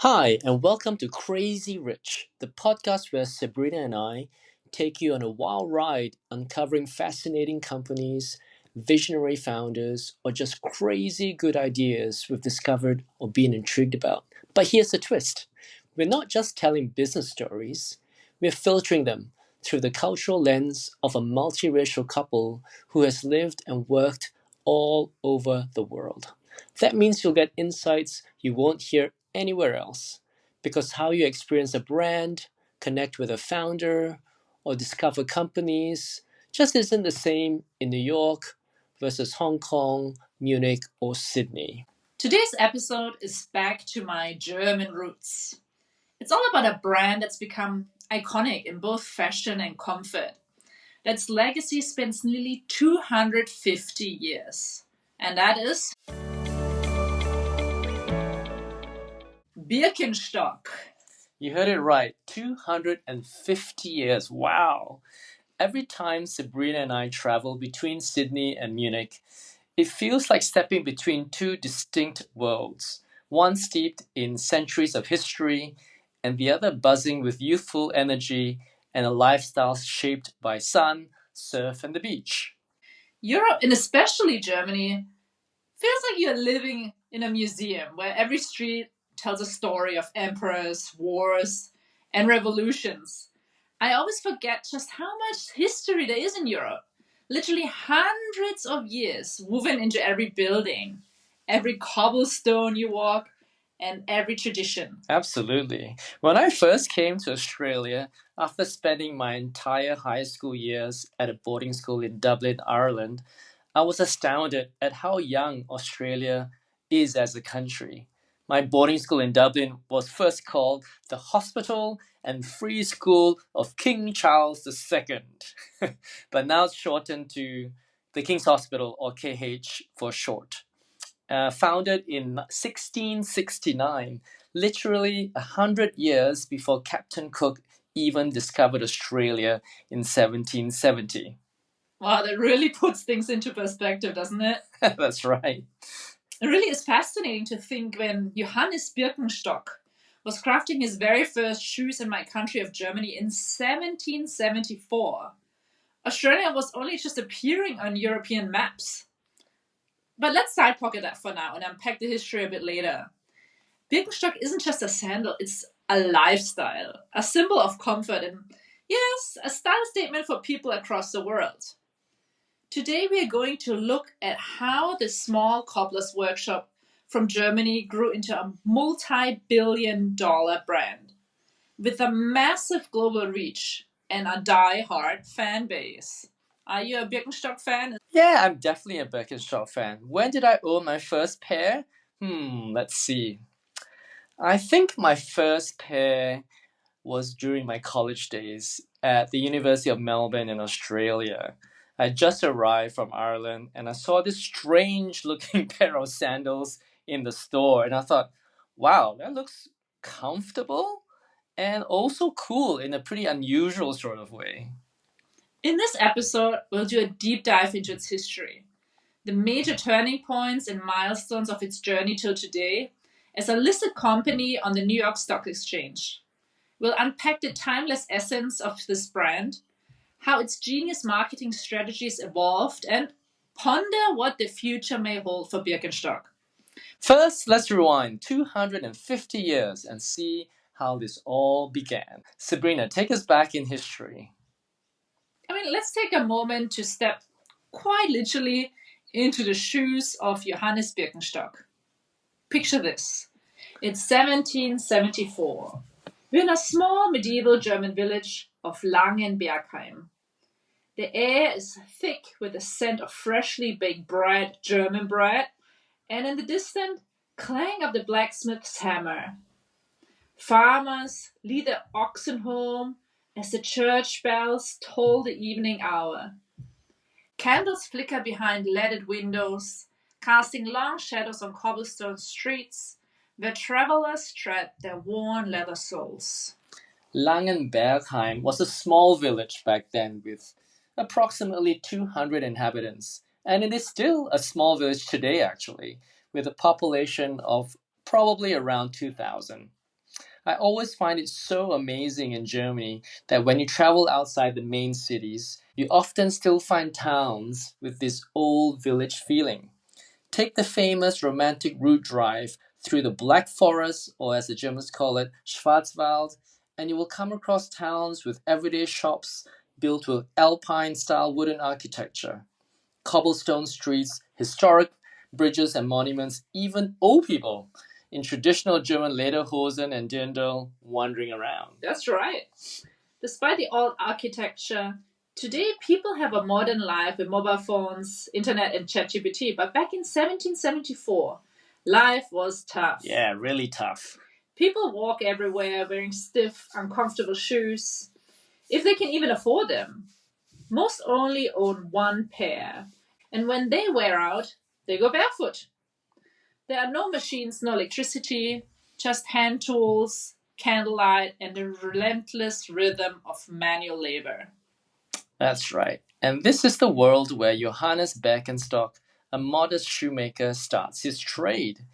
Hi, and welcome to Crazy Rich, the podcast where Sabrina and I take you on a wild ride uncovering fascinating companies, visionary founders, or just crazy good ideas we've discovered or been intrigued about. But here's the twist: we're not just telling business stories, we're filtering them through the cultural lens of a multiracial couple who has lived and worked all over the world. That means you'll get insights you won't hear anywhere else. Because how you experience a brand, connect with a founder, or discover companies just isn't the same in New York versus Hong Kong, Munich, or Sydney. Today's episode is back to my German roots. It's all about a brand that's become iconic in both fashion and comfort. That's legacy spans nearly 250 years. And that is Birkenstock. You heard it right, 250 years. Wow. Every time Sabrina and I travel between Sydney and Munich, it feels like stepping between two distinct worlds, one steeped in centuries of history, and the other buzzing with youthful energy and a lifestyle shaped by sun, surf, and the beach. Europe, and especially Germany, feels like you're living in a museum where every street tells a story of emperors, wars, and revolutions. I always forget just how much history there is in Europe. Literally hundreds of years woven into every building, every cobblestone you walk, and every tradition. Absolutely. When I first came to Australia, after spending my entire high school years at a boarding school in Dublin, Ireland, I was astounded at how young Australia is as a country. My boarding school in Dublin was first called the Hospital and Free School of King Charles II, but now it's shortened to the King's Hospital, or KH for short. Founded in 1669, literally 100 years before Captain Cook even discovered Australia in 1770. Wow, that really puts things into perspective, doesn't it? That's right. It really is fascinating to think when Johannes Birkenstock was crafting his very first shoes in my country of Germany in 1774. Australia was only just appearing on European maps. But let's side pocket that for now and unpack the history a bit later. Birkenstock isn't just a sandal, it's a lifestyle, a symbol of comfort, and yes, a style statement for people across the world. Today we are going to look at how this small cobbler's workshop from Germany grew into a multi-billion-dollar brand with a massive global reach and a die-hard fan base. Are you a Birkenstock fan? Yeah, I'm definitely a Birkenstock fan. When did I own my first pair? Let's see. I think my first pair was during my college days at the University of Melbourne in Australia. I just arrived from Ireland and I saw this strange looking pair of sandals in the store, and I thought, wow, that looks comfortable and also cool in a pretty unusual sort of way. In this episode, we'll do a deep dive into its history, the major turning points and milestones of its journey till today as a listed company on the New York Stock Exchange. We'll unpack the timeless essence of this brand, how its genius marketing strategies evolved, and ponder what the future may hold for Birkenstock. First, let's rewind 250 years and see how this all began. Sabrina, take us back in history. Let's take a moment to step quite literally into the shoes of Johannes Birkenstock. Picture this. It's 1774. We're in a small medieval German village of Langenbergheim. The air is thick with the scent of freshly baked bread, German bread, and in the distance, clang of the blacksmith's hammer. Farmers lead their oxen home as the church bells toll the evening hour. Candles flicker behind leaded windows, casting long shadows on cobblestone streets where travelers tread their worn leather soles. Langenbergheim was a small village back then with approximately 200 inhabitants, and it is still a small village today, actually, with a population of probably around 2,000. I always find it so amazing in Germany that when you travel outside the main cities, you often still find towns with this old village feeling. Take the famous romantic route drive through the Black Forest, or as the Germans call it, Schwarzwald, and you will come across towns with everyday shops built with Alpine style wooden architecture, cobblestone streets, historic bridges and monuments, even old people in traditional German lederhosen and dirndl wandering around. That's right. Despite the old architecture, today people have a modern life with mobile phones, internet, and ChatGPT. But back in 1774, life was tough. Yeah, really tough. People walk everywhere wearing stiff, uncomfortable shoes, if they can even afford them. Most only own one pair, and when they wear out, they go barefoot. There are no machines, no electricity, just hand tools, candlelight, and the relentless rhythm of manual labor. That's right. And this is the world where Johannes Birkenstock, a modest shoemaker, starts his trade.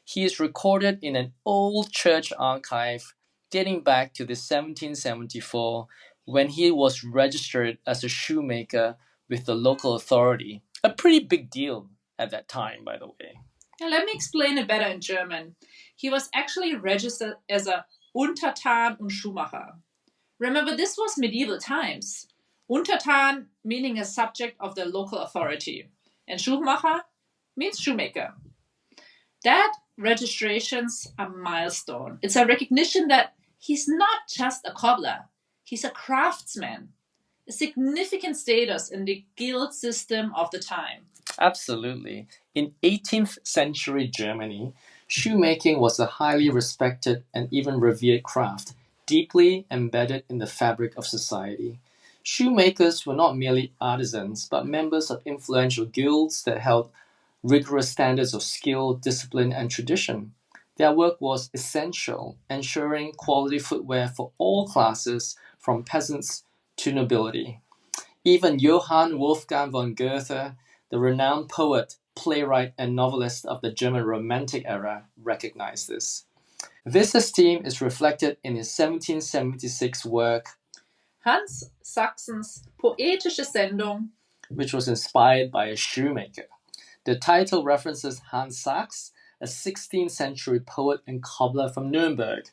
He is recorded in an old church archive dating back to the 1774 when he was registered as a shoemaker with the local authority. A pretty big deal at that time, by the way. Now, let me explain it better in German. He was actually registered as a Untertan und Schuhmacher. Remember, this was medieval times. Untertan meaning a subject of the local authority, and Schuhmacher means shoemaker. That registration's a milestone. It's a recognition that he's not just a cobbler, he's a craftsman, a significant status in the guild system of the time. Absolutely. In 18th century Germany, shoemaking was a highly respected and even revered craft, deeply embedded in the fabric of society. Shoemakers were not merely artisans, but members of influential guilds that held rigorous standards of skill, discipline, and tradition. Their work was essential, ensuring quality footwear for all classes, from peasants to nobility. Even Johann Wolfgang von Goethe, the renowned poet, playwright, and novelist of the German Romantic era, recognized this. This esteem is reflected in his 1776 work, Hans Sachsens poetische Sendung, which was inspired by a shoemaker. The title references Hans Sachs, a 16th century poet and cobbler from Nuremberg,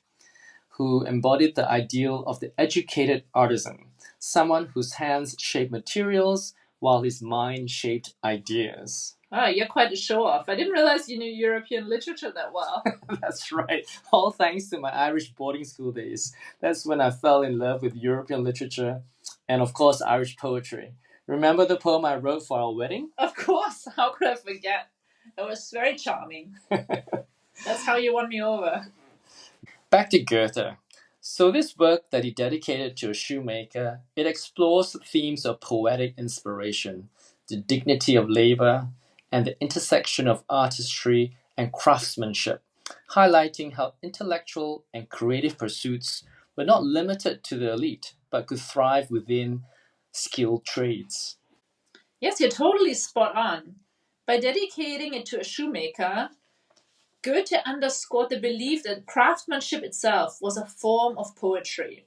who embodied the ideal of the educated artisan, someone whose hands shaped materials while his mind shaped ideas. Ah, you're quite a show off. I didn't realize you knew European literature that well. That's right. All thanks to my Irish boarding school days. That's when I fell in love with European literature and, of course, Irish poetry. Remember the poem I wrote for our wedding? Of course, how could I forget? It was very charming. That's how you won me over. Back to Goethe. So this work that he dedicated to a shoemaker, it explores themes of poetic inspiration, the dignity of labor, and the intersection of artistry and craftsmanship, highlighting how intellectual and creative pursuits were not limited to the elite, but could thrive within skilled trades. Yes, you're totally spot on. By dedicating it to a shoemaker, Goethe underscored the belief that craftsmanship itself was a form of poetry,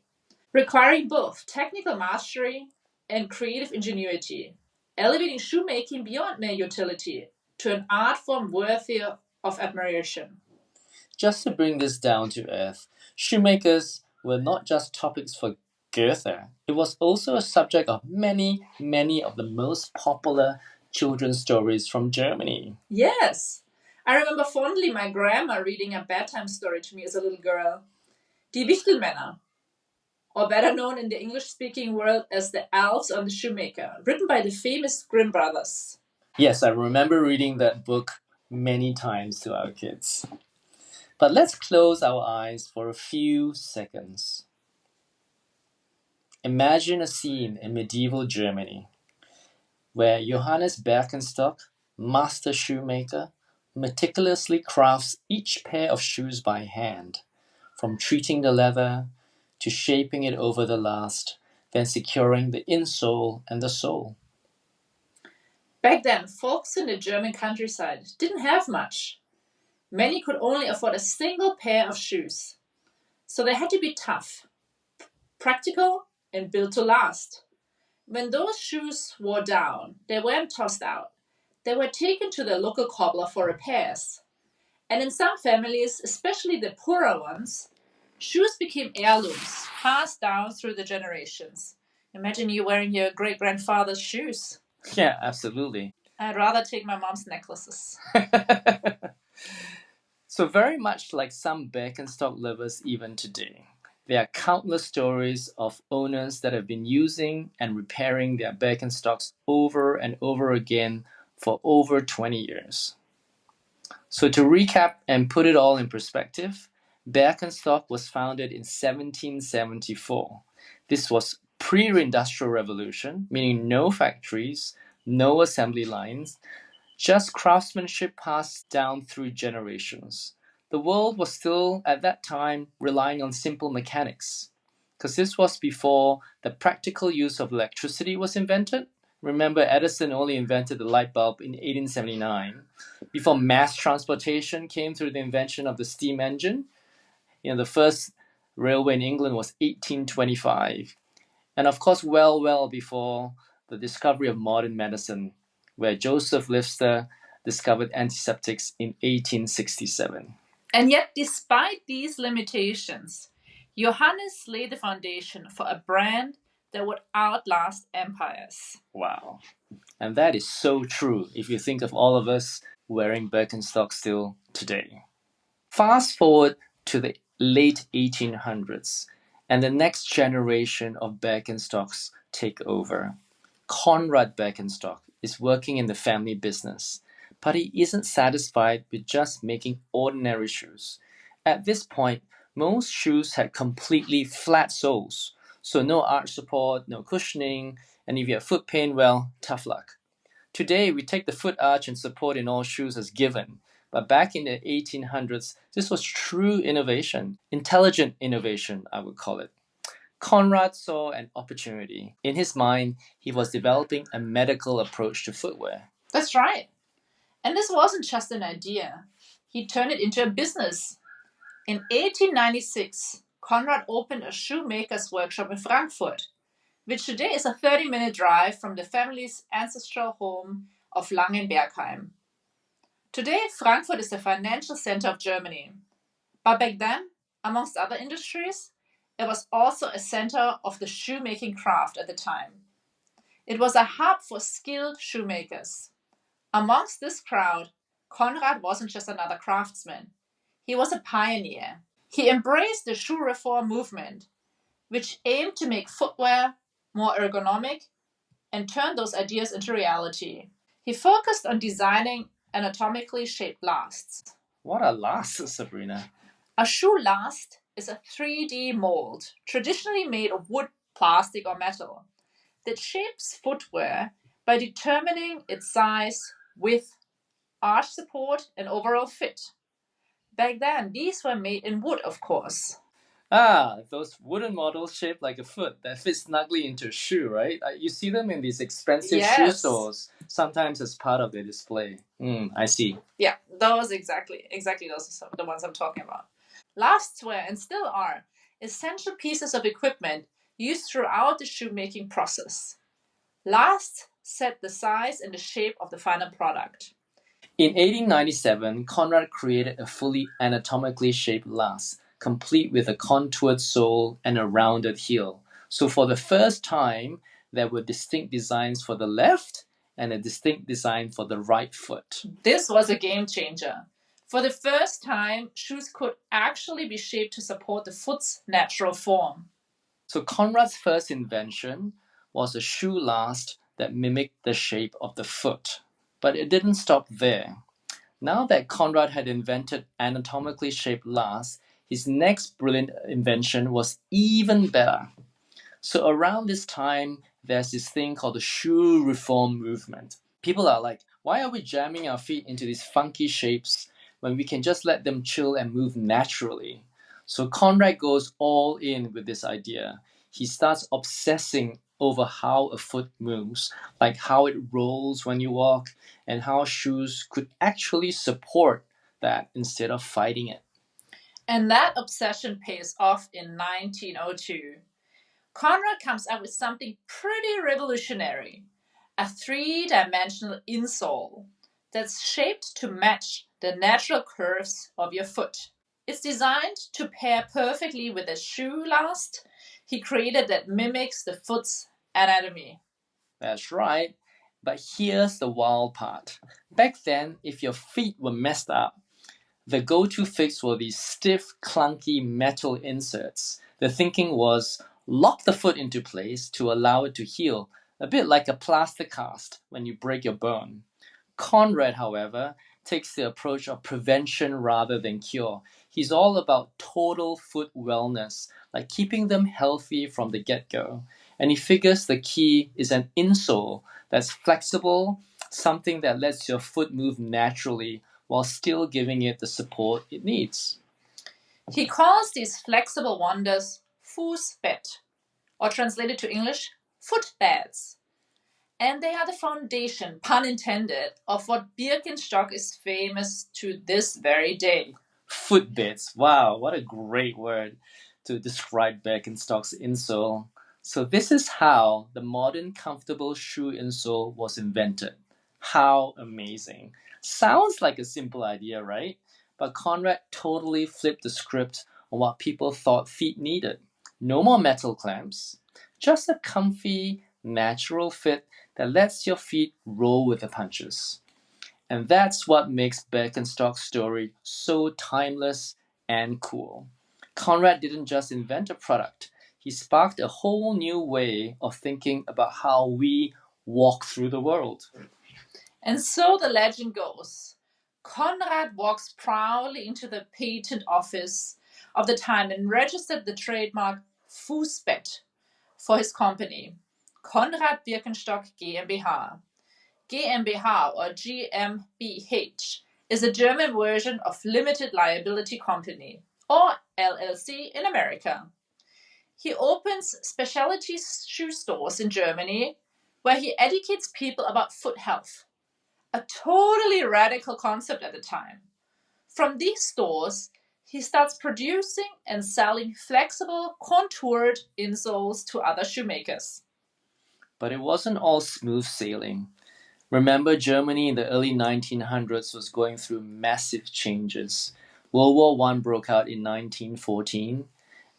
requiring both technical mastery and creative ingenuity, elevating shoemaking beyond mere utility to an art form worthy of admiration. Just to bring this down to earth, shoemakers were not just topics for Goethe, it was also a subject of many, many of the most popular children's stories from Germany. Yes, I remember fondly my grandma reading a bedtime story to me as a little girl, Die Wichtelmänner, or better known in the English-speaking world as The Elves on the Shoemaker, written by the famous Grimm brothers. Yes, I remember reading that book many times to our kids. But let's close our eyes for a few seconds. Imagine a scene in medieval Germany where Johannes Birkenstock, master shoemaker, meticulously crafts each pair of shoes by hand, from treating the leather to shaping it over the last, then securing the insole and the sole. Back then, folks in the German countryside didn't have much. Many could only afford a single pair of shoes. So they had to be tough, practical, and built to last. When those shoes wore down, they weren't tossed out. They were taken to the local cobbler for repairs. And in some families, especially the poorer ones, shoes became heirlooms, passed down through the generations. Imagine you wearing your great grandfather's shoes. Yeah, absolutely. I'd rather take my mom's necklaces. So very much like some Birkenstock lovers even today, there are countless stories of owners that have been using and repairing their Birkenstocks over and over again for over 20 years. So to recap and put it all in perspective, Birkenstock was founded in 1774. This was pre-industrial revolution, meaning no factories, no assembly lines, just craftsmanship passed down through generations. The world was still, at that time, relying on simple mechanics, because this was before the practical use of electricity was invented. Remember, Edison only invented the light bulb in 1879, before mass transportation came through the invention of the steam engine. The first railway in England was 1825. And of course, well before the discovery of modern medicine, where Joseph Lister discovered antiseptics in 1867. And yet, despite these limitations, Johannes laid the foundation for a brand that would outlast empires. Wow. And that is so true if you think of all of us wearing Birkenstock still today. Fast forward to the late 1800s, and the next generation of Birkenstocks take over. Conrad Birkenstock is working in the family business, but he isn't satisfied with just making ordinary shoes. At this point, most shoes had completely flat soles, so no arch support, no cushioning, and if you have foot pain, well, tough luck. Today, we take the foot arch and support in all shoes as given, but back in the 1800s, this was true innovation, intelligent innovation, I would call it. Conrad saw an opportunity. In his mind, he was developing a medical approach to footwear. That's right. And this wasn't just an idea. He turned it into a business. In 1896, Conrad opened a shoemaker's workshop in Frankfurt, which today is a 30-minute drive from the family's ancestral home of Langenbergheim. Today, Frankfurt is the financial center of Germany. But back then, amongst other industries, it was also a center of the shoemaking craft at the time. It was a hub for skilled shoemakers. Amongst this crowd, Conrad wasn't just another craftsman. He was a pioneer. He embraced the shoe reform movement, which aimed to make footwear more ergonomic and turn those ideas into reality. He focused on designing anatomically shaped lasts. What are lasts, Sabrina? A shoe last is a 3D mold, traditionally made of wood, plastic, or metal, that shapes footwear by determining its size, width, arch support, and overall fit. Back then, these were made in wood, of course. Ah, those wooden models shaped like a foot that fit snugly into a shoe, right? You see them in these expensive shoe Yes. stores, sometimes as part of the display. I see. Yeah, those exactly those are the ones I'm talking about. Lasts were and still are essential pieces of equipment used throughout the shoemaking process. Lasts set the size and the shape of the final product. In 1897, Conrad created a fully anatomically shaped last, complete with a contoured sole and a rounded heel. So for the first time, there were distinct designs for the left and a distinct design for the right foot. This was a game changer. For the first time, shoes could actually be shaped to support the foot's natural form. So Conrad's first invention was a shoe last that mimicked the shape of the foot. But it didn't stop there. Now that Conrad had invented anatomically shaped lasts, his next brilliant invention was even better. So around this time, there's this thing called the shoe reform movement. People are like, why are we jamming our feet into these funky shapes when we can just let them chill and move naturally? So Conrad goes all in with this idea. He starts obsessing over how a foot moves, like how it rolls when you walk, and how shoes could actually support that instead of fighting it. And that obsession pays off in 1902. Conrad comes up with something pretty revolutionary, a three-dimensional insole that's shaped to match the natural curves of your foot. It's designed to pair perfectly with a shoe last he created that mimics the foot's anatomy. That's right. But here's the wild part. Back then, if your feet were messed up, the go-to fix were these stiff, clunky metal inserts. The thinking was lock the foot into place to allow it to heal, a bit like a plaster cast when you break your bone. Conrad, however, takes the approach of prevention rather than cure. He's all about total foot wellness, like keeping them healthy from the get go. And he figures the key is an insole that's flexible, something that lets your foot move naturally while still giving it the support it needs. He calls these flexible wonders footbed, or translated to English, footbeds. And they are the foundation, pun intended, of what Birkenstock is famous to this very day. Footbeds. Wow, what a great word to describe Birkenstock's insole. So this is how the modern comfortable shoe insole was invented. How amazing. Sounds like a simple idea, right? But Conrad totally flipped the script on what people thought feet needed. No more metal clamps, just a comfy, natural fit that lets your feet roll with the punches. And that's what makes Birkenstock's story so timeless and cool. Conrad didn't just invent a product, he sparked a whole new way of thinking about how we walk through the world. And so the legend goes Conrad walks proudly into the patent office of the time and registered the trademark Fußbett for his company, Conrad Birkenstock GmbH. GmbH or GmbH is a German version of limited liability company, or LLC in America. He opens specialty shoe stores in Germany where he educates people about foot health, a totally radical concept at the time. From these stores, he starts producing and selling flexible, contoured insoles to other shoemakers. But it wasn't all smooth sailing. Remember, Germany in the early 1900s was going through massive changes. World War One broke out in 1914,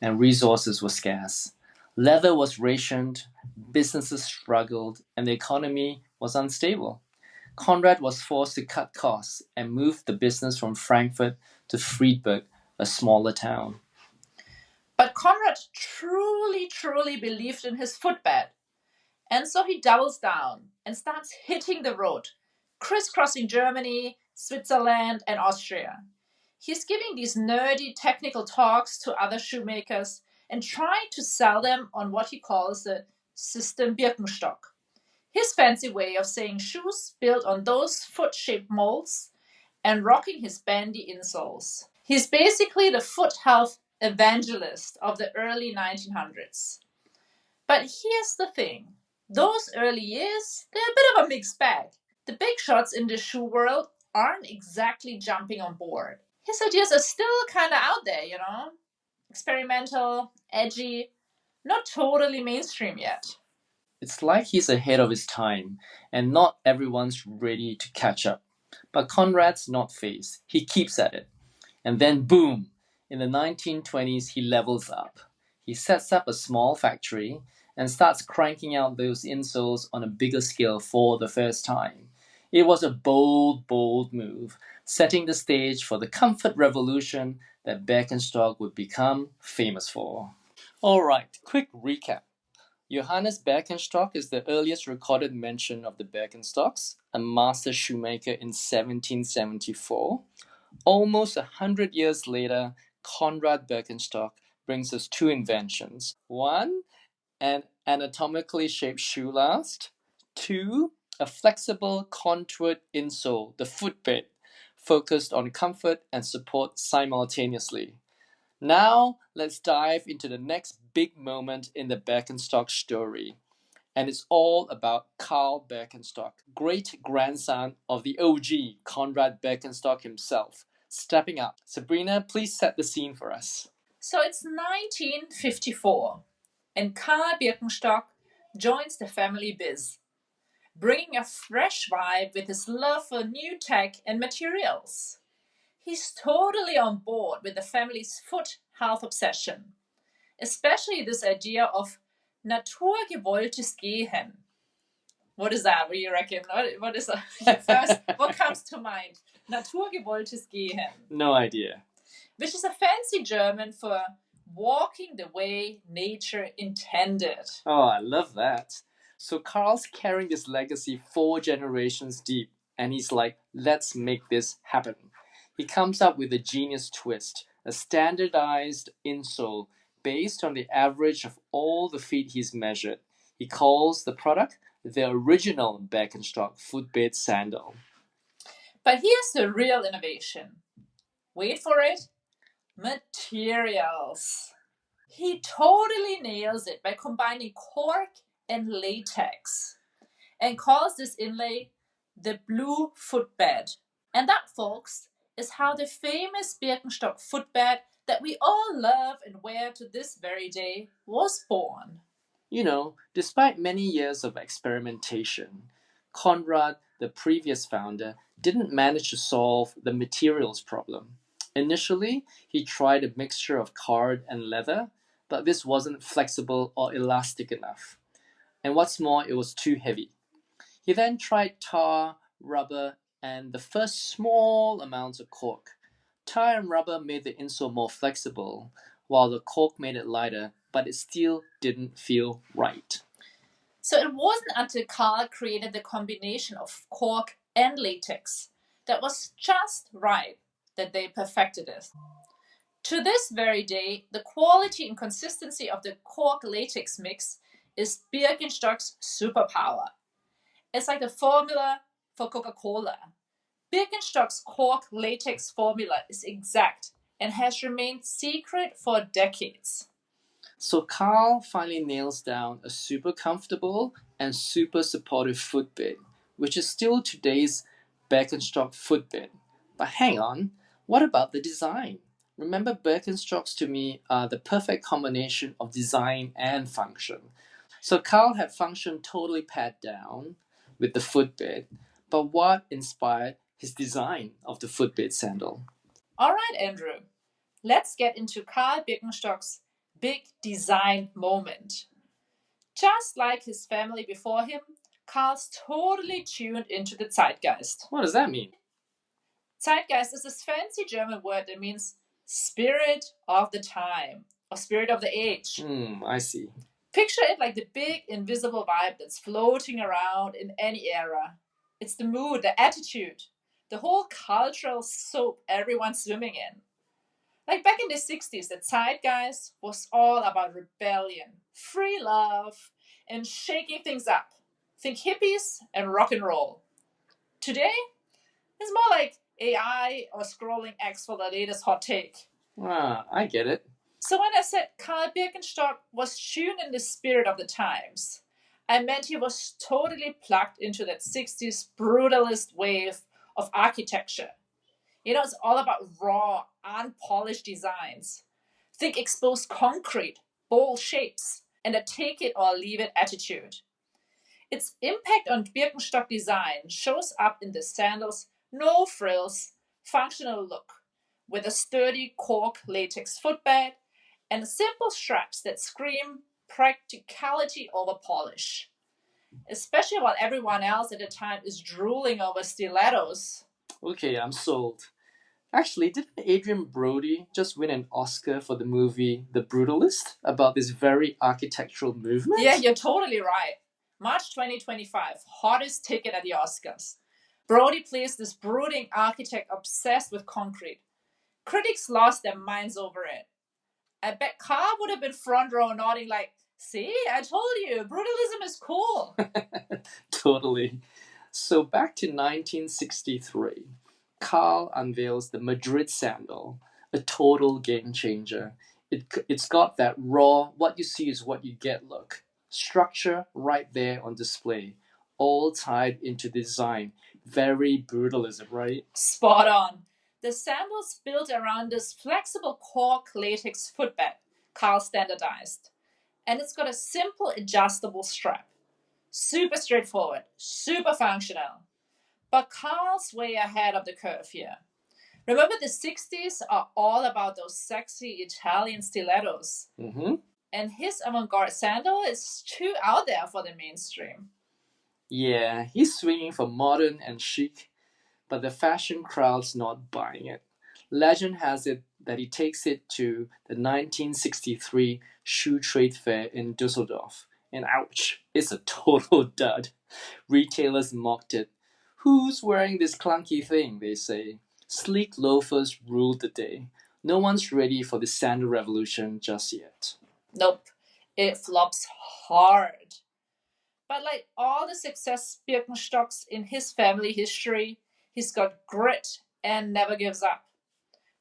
and resources were scarce. Leather was rationed, businesses struggled, and the economy was unstable. Conrad was forced to cut costs and moved the business from Frankfurt to Friedberg, a smaller town. But Conrad truly believed in his footbed. And so he doubles down and starts hitting the road, crisscrossing Germany, Switzerland, and Austria. He's giving these nerdy technical talks to other shoemakers and trying to sell them on what he calls the system Birkenstock, his fancy way of saying shoes built on those foot shaped molds and rocking his bandy insoles. He's basically the foot health evangelist of the early 1900s. But here's the thing those early years, they're a bit of a mixed bag. The big shots in the shoe world aren't exactly jumping on board. His ideas are still kind of out there, experimental, edgy, not totally mainstream yet. It's like he's ahead of his time, and not everyone's ready to catch up. But Conrad's not phased. He keeps at it. And then, boom, in the 1920s, he levels up. He sets up a small factory and starts cranking out those insoles on a bigger scale for the first time. It was a bold move, setting the stage for the comfort revolution that Birkenstock would become famous for. Alright, quick recap. Johannes Birkenstock is the earliest recorded mention of the Birkenstocks, a master shoemaker in 1774. Almost 100 years later, Conrad Birkenstock brings us two inventions. One, an anatomically shaped shoe last. Two, a flexible, contoured insole, the footbed, focused on comfort and support simultaneously. Now, let's dive into the next big moment in the Birkenstock story. And it's all about Carl Birkenstock, great grandson of the OG Conrad Birkenstock himself, Stepping up. Sabrina, please set the scene for us. So it's 1954, and Karl Birkenstock joins the family biz, bringing a fresh vibe with his love for new tech and materials. He's totally on board with the family's foot health obsession, especially this idea of naturgewolltes Gehen. What is that? What do you reckon? What is that? First, what comes to mind? Naturgewolltes Gehen. No idea. Which is a fancy German for walking the way nature intended. Oh, I love that. So Carl's carrying this legacy 4 generations deep, and he's like, let's make this happen. He comes up with a genius twist, a standardized insole based on the average of all the feet he's measured. He calls the product the original Birkenstock footbed sandal. But here's the real innovation. Wait for it. Materials. He totally nails it by combining cork and latex and calls this inlay the blue footbed. And that, folks, is how the famous Birkenstock footbed that we all love and wear to this very day was born. You know, despite many years of experimentation, Conrad, the previous founder, didn't manage to solve the materials problem. Initially, he tried a mixture of card and leather, but this wasn't flexible or elastic enough. And what's more, it was too heavy. He then tried tar, rubber, and the first small amounts of cork. Tar and rubber made the insole more flexible, while the cork made it lighter, but it still didn't feel right. So it wasn't until Karl created the combination of cork and latex that was just right that they perfected it. To this very day, the quality and consistency of the cork latex mix is Birkenstock's superpower. It's like the formula for Coca-Cola. Birkenstock's cork latex formula is exact and has remained secret for decades. So Carl finally nails down a super comfortable and super supportive footbed, which is still today's Birkenstock footbed. But hang on, what about the design? Remember, Birkenstocks to me are the perfect combination of design and function. So Carl had function totally pared down with the footbed, but what inspired his design of the footbed sandal? All right, Andrew, let's get into Karl Birkenstock's big design moment. Just like his family before him, Karl's totally tuned into the zeitgeist. What does that mean? Zeitgeist is this fancy German word that means spirit of the time or spirit of the age. I see. Picture it like the big invisible vibe that's floating around in any era. It's the mood, the attitude, the whole cultural soap everyone's swimming in. Like back in the 60s, the zeitgeist was all about rebellion, free love, and shaking things up. Think hippies and rock and roll. Today, it's more like AI or scrolling X for the latest hot take. I get it. So when I said Karl Birkenstock was tuned in the spirit of the times, I meant he was totally plugged into that 60s brutalist wave of architecture. You know, it's all about raw, unpolished designs. Think exposed concrete, bold shapes, and a take it or leave it attitude. Its impact on Birkenstock design shows up in the sandals' no frills, functional look, with a sturdy cork latex footbed and simple straps that scream practicality over polish. Especially while everyone else at the time is drooling over stilettos. Okay, I'm sold. Actually, didn't Adrian Brody just win an Oscar for the movie The Brutalist about this very architectural movement? Yeah, you're totally right. March 2025, hottest ticket at the Oscars. Brody plays this brooding architect obsessed with concrete. Critics lost their minds over it. I bet Carl would have been front row nodding like, see, I told you, brutalism is cool. Totally. So back to 1963, Carl unveils the Madrid sandal, a total game changer. It's got that raw, what you see is what you get look. Structure right there on display, all tied into design. Very brutalism, right? Spot on. The sandal's built around this flexible cork latex footbed Carl standardized, and it's got a simple adjustable strap. Super straightforward, super functional. But Carl's way ahead of the curve here. Remember, the 60s are all about those sexy Italian stilettos. Mm-hmm. And his avant-garde sandal is too out there for the mainstream. Yeah, he's swinging for modern and chic, but the fashion crowd's not buying it. Legend has it that he takes it to the 1963 shoe trade fair in Dusseldorf, and ouch, it's a total dud. Retailers mocked it. Who's wearing this clunky thing, they say. Sleek loafers ruled the day. No one's ready for the sandal revolution just yet. Nope, it flops hard. But like all the success Birkenstocks in his family history, he's got grit and never gives up.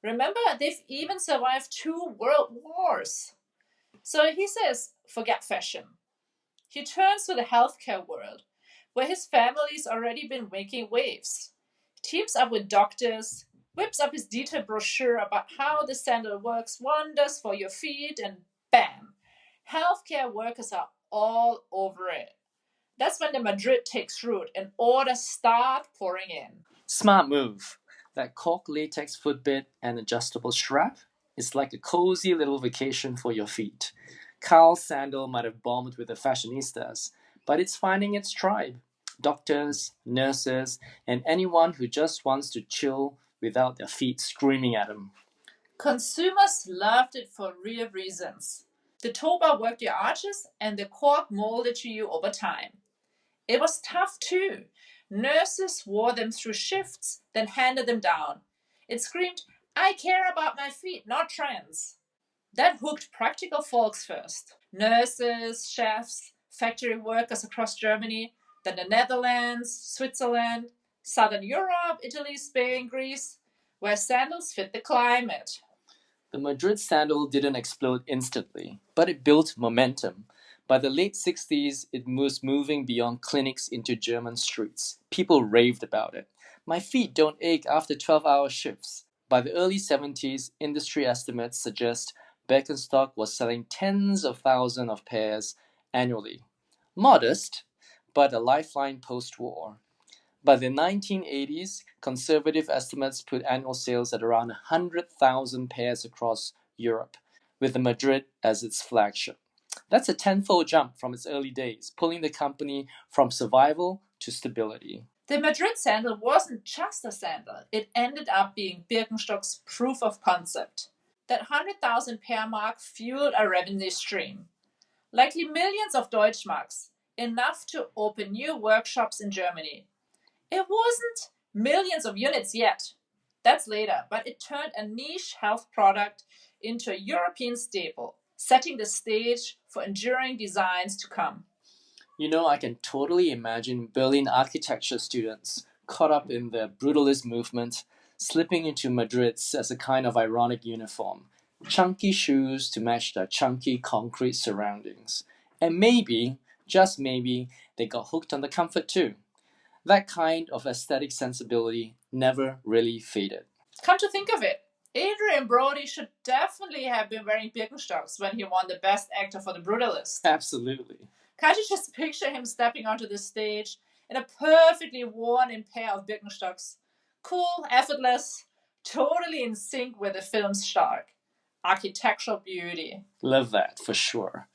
Remember, they've even survived 2 world wars. So he says, forget fashion. He turns to the healthcare world, where his family's already been making waves. Teams up with doctors, whips up his detailed brochure about how the sandal works wonders for your feet, and bam, healthcare workers are all over it. That's when the Madrid takes root and orders start pouring in. Smart move. That cork latex footbed and adjustable strap is like a cozy little vacation for your feet. Carl's sandal might have bombed with the fashionistas, but it's finding its tribe. Doctors, nurses, and anyone who just wants to chill without their feet screaming at them. Consumers loved it for real reasons. The toe bar worked your arches, and the cork molded to you over time. It was tough too. Nurses wore them through shifts, then handed them down. It screamed, I care about my feet, not trends. That hooked practical folks first. Nurses, chefs, factory workers across Germany, then the Netherlands, Switzerland, Southern Europe, Italy, Spain, Greece, where sandals fit the climate. The Madrid sandal didn't explode instantly, but it built momentum. By the late 60s, it was moving beyond clinics into German streets. People raved about it. My feet don't ache after 12-hour shifts. By the early 70s, industry estimates suggest Birkenstock was selling tens of thousands of pairs annually. Modest, but a lifeline post-war. By the 1980s, conservative estimates put annual sales at around 100,000 pairs across Europe, with the Madrid as its flagship. That's a tenfold jump from its early days, pulling the company from survival to stability. The Madrid sandal wasn't just a sandal, it ended up being Birkenstock's proof of concept. That 100,000 pair mark fueled a revenue stream. Likely millions of Deutschmarks, enough to open new workshops in Germany. It wasn't millions of units yet. That's later, but it turned a niche health product into a European staple, setting the stage for enduring designs to come. You know, I can totally imagine Berlin architecture students caught up in the brutalist movement, slipping into Madrid's as a kind of ironic uniform. Chunky shoes to match their chunky concrete surroundings. And maybe, just maybe, they got hooked on the comfort too. That kind of aesthetic sensibility never really faded. Come to think of it, Adrian Brody should definitely have been wearing Birkenstocks when he won the Best Actor for The Brutalist. Absolutely. Can't you just picture him stepping onto the stage in a perfectly worn-in pair of Birkenstocks? Cool, effortless, totally in sync with the film's star. Architectural beauty. Love that, for sure.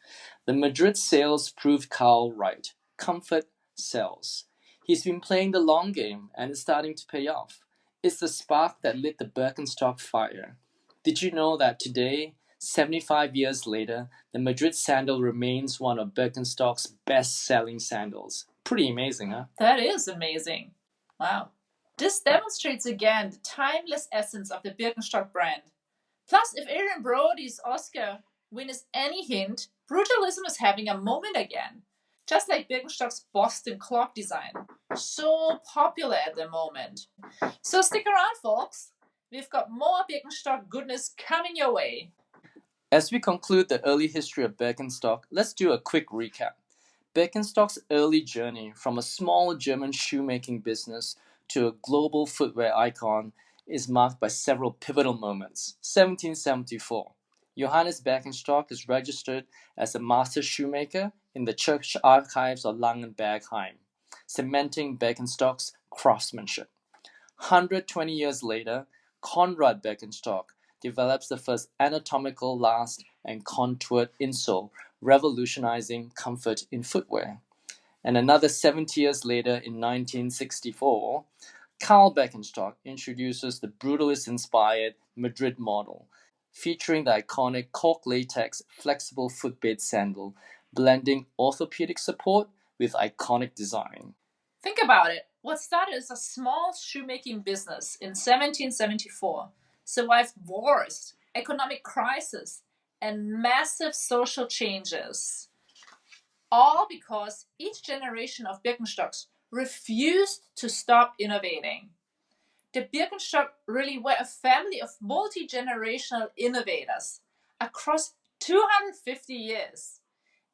The Madrid sales proved Carl right. Comfort sells. He's been playing the long game and it's starting to pay off. It's the spark that lit the Birkenstock fire. Did you know that today, 75 years later, the Madrid sandal remains one of Birkenstock's best-selling sandals? Pretty amazing, huh? That is amazing. Wow. This demonstrates again the timeless essence of the Birkenstock brand. Plus, if Adrian Brody's Oscar win is any hint, brutalism is having a moment again. Just like Birkenstock's Boston clock design. So popular at the moment. So stick around, folks. We've got more Birkenstock goodness coming your way. As we conclude the early history of Birkenstock, let's do a quick recap. Birkenstock's early journey from a small German shoemaking business to a global footwear icon is marked by several pivotal moments. 1774. Johannes Birkenstock is registered as a master shoemaker in the church archives of Langenbergheim, cementing Birkenstock's craftsmanship. 120 years later, Conrad Birkenstock develops the first anatomical last and contoured insole, revolutionizing comfort in footwear. And another 70 years later, in 1964, Karl Birkenstock introduces the brutalist-inspired Madrid model, featuring the iconic cork latex flexible footbed sandal, blending orthopedic support with iconic design. Think about it. What started as a small shoemaking business in 1774 survived wars, economic crisis, and massive social changes. All because each generation of Birkenstocks refused to stop innovating. The Birkenstock really were a family of multi-generational innovators across 250 years,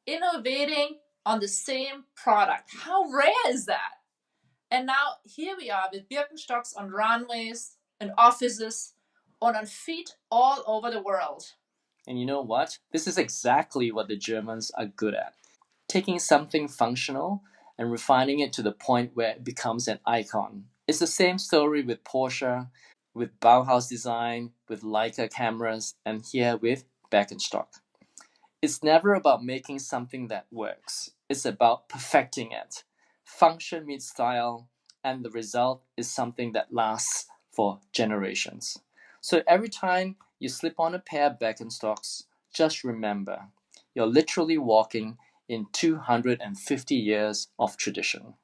innovating on the same product. How rare is that? And now here we are with Birkenstocks on runways, in offices, or on feet all over the world. And you know what? This is exactly what the Germans are good at. Taking something functional and refining it to the point where it becomes an icon. It's the same story with Porsche, with Bauhaus design, with Leica cameras, and here with Birkenstock. It's never about making something that works. It's about perfecting it. Function meets style, and the result is something that lasts for generations. So every time you slip on a pair of Birkenstocks, just remember, you're literally walking in 250 years of tradition.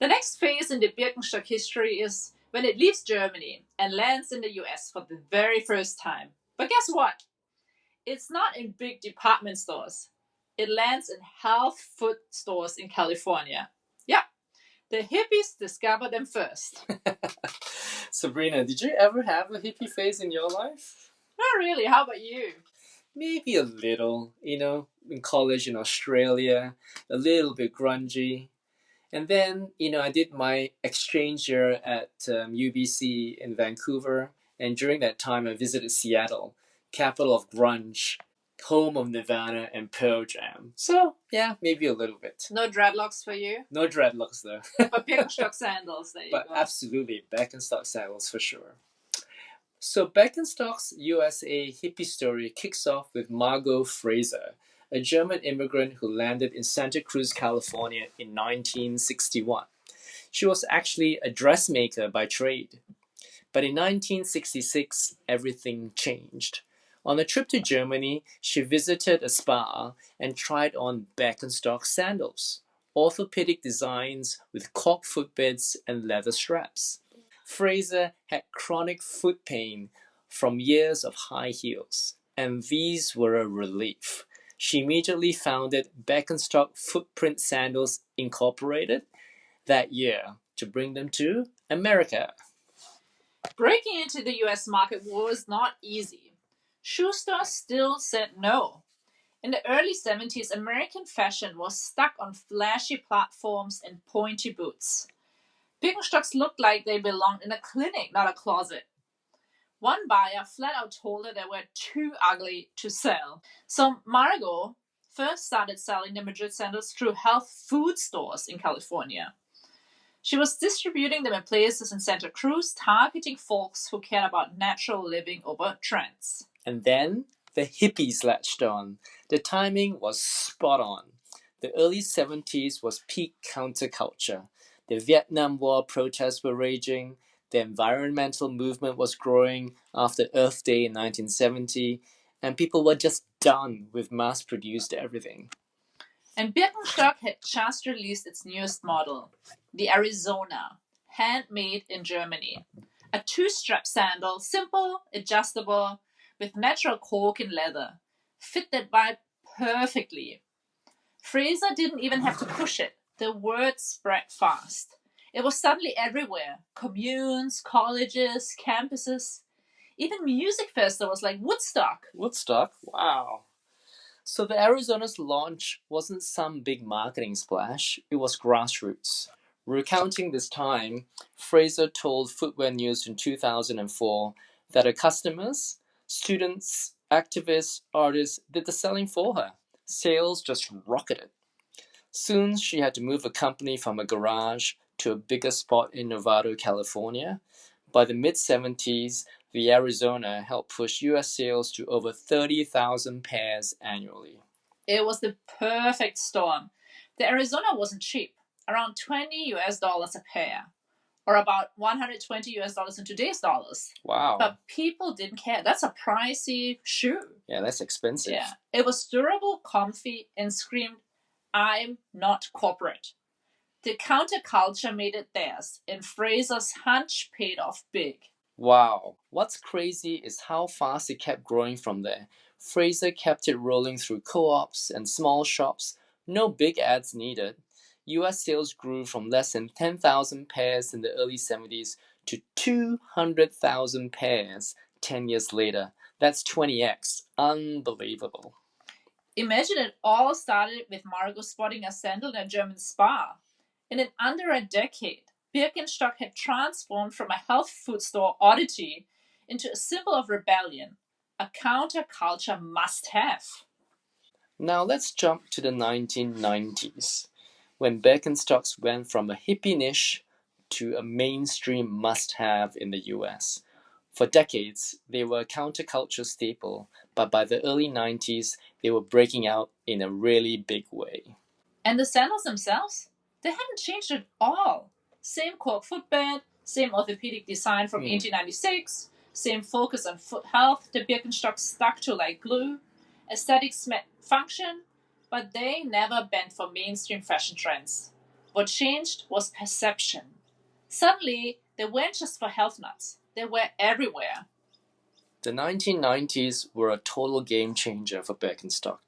The next phase in the Birkenstock history is when it leaves Germany and lands in the US for the very first time. But guess what? It's not in big department stores. It lands in health food stores in California. Yeah, the hippies discovered them first. Sabrina, did you ever have a hippie phase in your life? Not really. How about you? Maybe a little, in college in Australia, a little bit grungy. And then, I did my exchange year at UBC in Vancouver. And during that time, I visited Seattle, capital of grunge, home of Nirvana and Pearl Jam. So, yeah, maybe a little bit. No dreadlocks for you? No dreadlocks, though. But Birkenstock sandals, there you But go. absolutely, Birkenstock sandals for sure. So Birkenstock's USA hippie story kicks off with Margot Fraser, a German immigrant who landed in Santa Cruz, California in 1961. She was actually a dressmaker by trade. But in 1966, everything changed. On a trip to Germany, she visited a spa and tried on Birkenstock sandals, orthopedic designs with cork footbeds and leather straps. Fraser had chronic foot pain from years of high heels, and these were a relief. She immediately founded Birkenstock Footprint Sandals Incorporated that year to bring them to America. Breaking into the US market was not easy. Shoe stores still said no. In the early 70s, American fashion was stuck on flashy platforms and pointy boots. Birkenstocks looked like they belonged in a clinic, not a closet. One buyer flat out told her they were too ugly to sell. So Margot first started selling the Madrid sandals through health food stores in California. She was distributing them in places in Santa Cruz, targeting folks who cared about natural living over trends. And then the hippies latched on. The timing was spot on. The early 70s was peak counterculture. The Vietnam War protests were raging. The environmental movement was growing after Earth Day in 1970. And people were just done with mass-produced everything. And Birkenstock had just released its newest model, the Arizona, handmade in Germany. A two-strap sandal, simple, adjustable, with natural cork and leather. Fit that vibe perfectly. Fraser didn't even have to push it. The word spread fast. It was suddenly everywhere. Communes, colleges, campuses, even music festivals like Woodstock. Woodstock? Wow. So the Arizona's launch wasn't some big marketing splash, it was grassroots. Recounting this time, Fraser told Footwear News in 2004 that her customers, students, activists, artists did the selling for her. Sales just rocketed. Soon she had to move the company from a garage to a bigger spot in Novato, California. By the mid-70s, the Arizona helped push US sales to over 30,000 pairs annually. It was the perfect storm. The Arizona wasn't cheap, around $20 a pair, or about $120 in today's dollars. Wow. But people didn't care. That's a pricey shoe. Yeah, that's expensive. Yeah. It was durable, comfy, and screamed, "I'm not corporate." The counterculture made it theirs, and Fraser's hunch paid off big. Wow. What's crazy is how fast it kept growing from there. Fraser kept it rolling through co-ops and small shops. No big ads needed. US sales grew from less than 10,000 pairs in the early 70s to 200,000 pairs 10 years later. That's 20x. Unbelievable. Imagine it all started with Margot spotting a sandal in a German spa. And in under a decade, Birkenstock had transformed from a health food store oddity into a symbol of rebellion, a counterculture must-have. Now let's jump to the 1990s, when Birkenstocks went from a hippie niche to a mainstream must-have in the US. For decades, they were a counterculture staple, but by the early 90s, they were breaking out in a really big way. And the sandals themselves? They hadn't changed at all. Same cork footbed, same orthopedic design from 1896, same focus on foot health the Birkenstocks stuck to like glue. Aesthetics met function, but they never bent for mainstream fashion trends. What changed was perception. Suddenly, they weren't just for health nuts, they were everywhere. The 1990s were a total game changer for Birkenstock.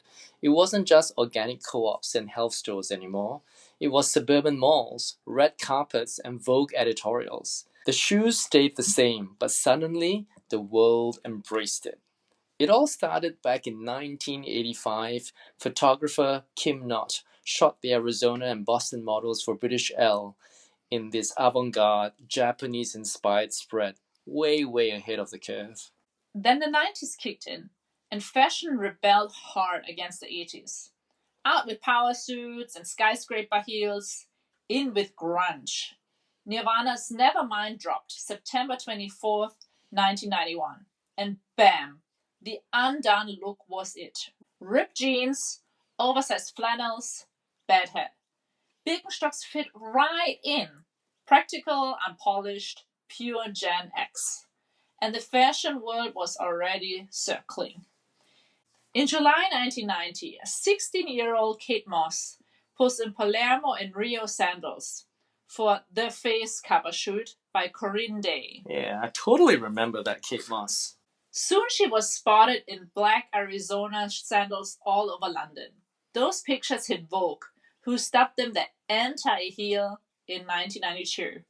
It wasn't just organic co-ops and health stores anymore. It was suburban malls, red carpets, and Vogue editorials. The shoes stayed the same, but suddenly the world embraced it. It all started back in 1985. Photographer Kim Knott shot the Arizona and Boston models for British Elle in this avant-garde, Japanese-inspired spread, way ahead of the curve. Then the 90s kicked in, and fashion rebelled hard against the 80s. Out with power suits and skyscraper heels, in with grunge. Nirvana's Nevermind dropped September 24th, 1991, and bam, the undone look was it. Ripped jeans, oversized flannels, bad head. Birkenstocks fit right in. Practical, unpolished, pure Gen X. And the fashion world was already circling. In July 1990, a 16-year-old Kate Moss posed in Palermo and Rio sandals for The Face cover shoot by Corinne Day. Yeah, I totally remember that Kate Moss. Soon she was spotted in black Arizona sandals all over London. Those pictures hit Vogue, who stubbed them the entire heel in 1992.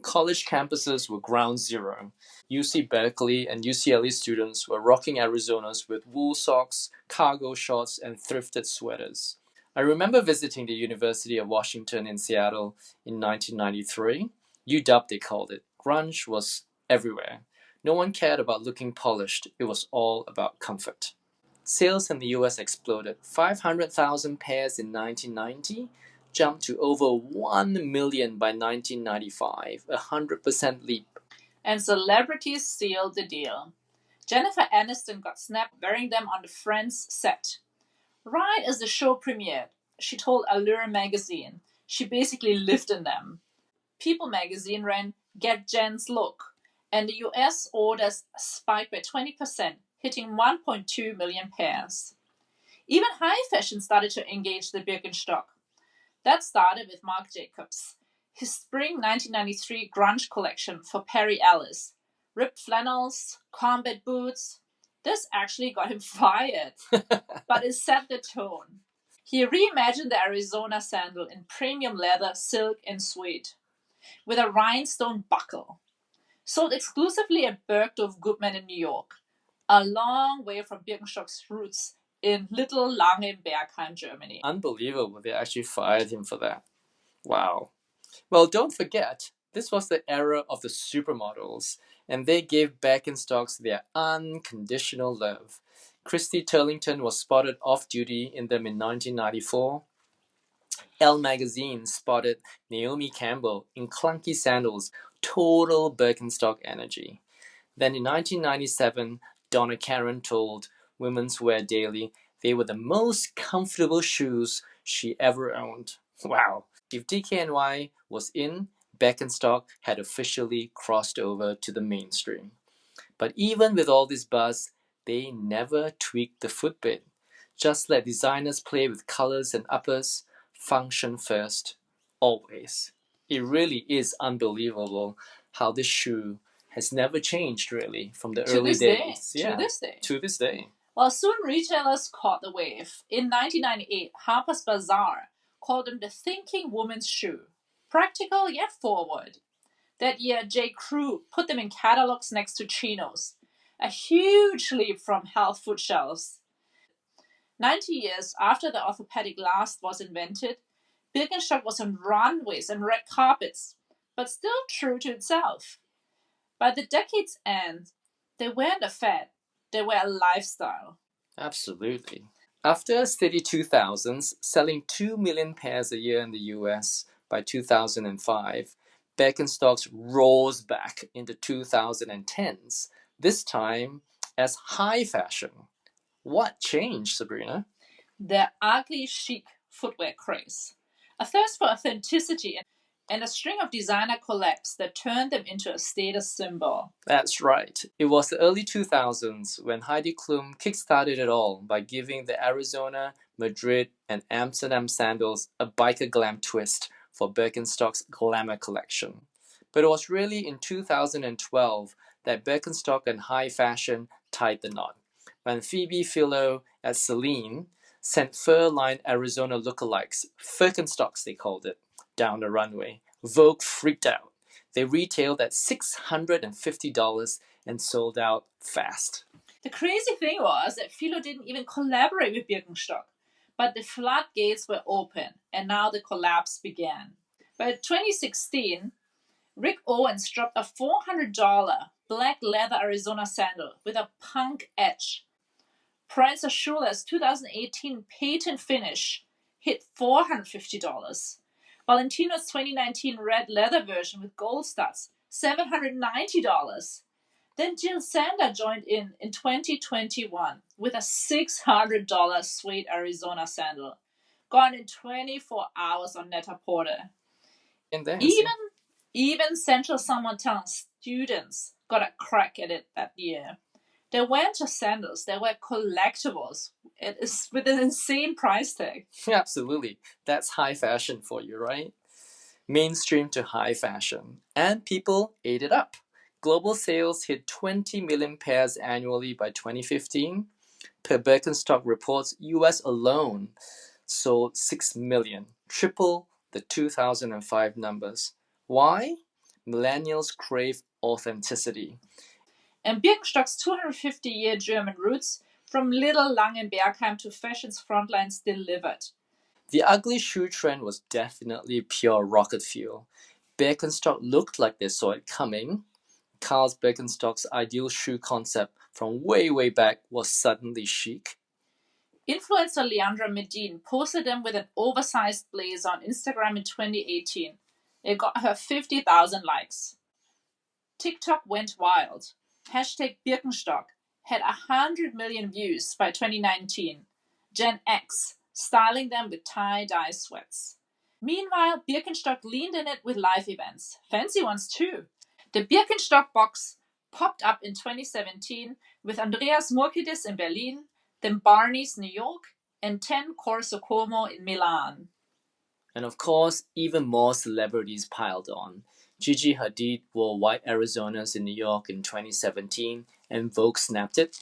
College campuses were ground zero. UC Berkeley and UCLA students were rocking Arizonas with wool socks, cargo shorts, and thrifted sweaters. I remember visiting the University of Washington in Seattle in 1993. UW, they called it. Grunge was everywhere. No one cared about looking polished. It was all about comfort. Sales in the US exploded. 500,000 pairs in 1990, jumped to over 1 million by 1995, a 100% leap. And celebrities sealed the deal. Jennifer Aniston got snapped wearing them on the Friends set. Right as the show premiered, she told Allure magazine she basically lived in them. People magazine ran Get Jen's Look, and the US orders spiked by 20%, hitting 1.2 million pairs. Even high fashion started to engage the Birkenstock. That started with Marc Jacobs, his spring 1993 grunge collection for Perry Ellis. Ripped flannels, combat boots. This actually got him fired, but it set the tone. He reimagined the Arizona sandal in premium leather, silk, and suede, with a rhinestone buckle. Sold exclusively at Bergdorf Goodman in New York, a long way from Birkenstock's roots in Little Langenbergheim, Germany. Unbelievable, they actually fired him for that. Wow. Well, don't forget, this was the era of the supermodels, and they gave Birkenstocks their unconditional love. Christy Turlington was spotted off duty in them in 1994. Elle magazine spotted Naomi Campbell in clunky sandals, total Birkenstock energy. Then in 1997, Donna Karan told Women's Wear Daily they were the most comfortable shoes she ever owned. Wow. If DKNY was in, Birkenstock had officially crossed over to the mainstream. But even with all this buzz, they never tweaked the footbit. Just let designers play with colors and uppers, function first, always. It really is unbelievable how this shoe has never changed really from the early days. To this day. To this day. Well, soon retailers caught the wave. In 1998, Harper's Bazaar called them the thinking woman's shoe. Practical yet forward. That year, J. Crew put them in catalogs next to chinos. A huge leap from health food shelves. 90 years after the orthopedic last was invented, Birkenstock was on runways and red carpets, but still true to itself. By the decade's end, they weren't a fad, they were a lifestyle. Absolutely. After steady 2000s, selling 2 million pairs a year in the US by 2005, Birkenstocks rose back in the 2010s, this time as high fashion. What changed, Sabrina? The ugly chic footwear craze. A thirst for authenticity and a string of designer collabs that turned them into a status symbol. That's right. It was the early 2000s when Heidi Klum kickstarted it all by giving the Arizona, Madrid, and Amsterdam sandals a biker glam twist for Birkenstock's Glamour collection. But it was really in 2012 that Birkenstock and high fashion tied the knot, when Phoebe Philo at Celine sent fur-lined Arizona lookalikes, Birkenstocks they called it, down the runway. Vogue freaked out. They retailed at $650 and sold out fast. The crazy thing was that Philo didn't even collaborate with Birkenstock, but the floodgates were open, and now the collapse began. By 2016, Rick Owens dropped a $400 black leather Arizona sandal with a punk edge. Prancer Schuler's 2018 patent finish hit $450. Valentino's 2019 red leather version with gold studs, $790. Then Jill Sander joined in 2021 with a $600 suede Arizona sandal, gone in 24 hours on Net-a-Porter. Even Central Summertown students got a crack at it that year. They weren't just sandals, they were collectibles. It is with an insane price tag. Absolutely. That's high fashion for you, right? Mainstream to high fashion. And people ate it up. Global sales hit 20 million pairs annually by 2015. Per Birkenstock reports, US alone sold 6 million, triple the 2005 numbers. Why? Millennials crave authenticity. And Birkenstock's 250-year German roots, from Little Langenbergheim to fashion's frontlines, delivered. The ugly shoe trend was definitely pure rocket fuel. Birkenstock looked like they saw it coming. Carl Birkenstock's ideal shoe concept from way back was suddenly chic. Influencer Leandra Medin posted them with an oversized blazer on Instagram in 2018. It got her 50,000 likes. TikTok went wild. Hashtag Birkenstock had 100 million views by 2019. Gen X styling them with tie-dye sweats. Meanwhile, Birkenstock leaned in it with live events, fancy ones too. The Birkenstock box popped up in 2017 with Andreas Murkidis in Berlin, then Barney's New York, and 10 Corso Como in Milan. And of course, even more celebrities piled on. Gigi Hadid wore white Arizonas in New York in 2017, and Vogue snapped it.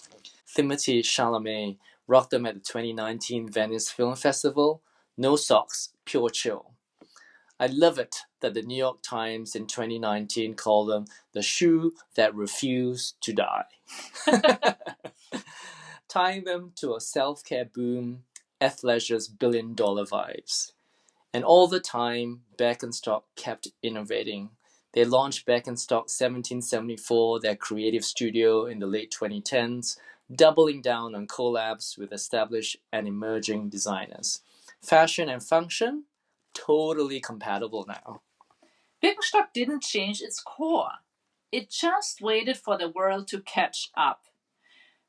Timothée Chalamet rocked them at the 2019 Venice Film Festival. No socks, pure chill. I love it that the New York Times in 2019 called them the shoe that refused to die. Tying them to a self-care boom, athleisure's billion-dollar vibes. And all the time, Birkenstock kept innovating. They launched Birkenstock 1774, their creative studio in the late 2010s, doubling down on collabs with established and emerging designers. Fashion and function, totally compatible now. Birkenstock didn't change its core. It just waited for the world to catch up.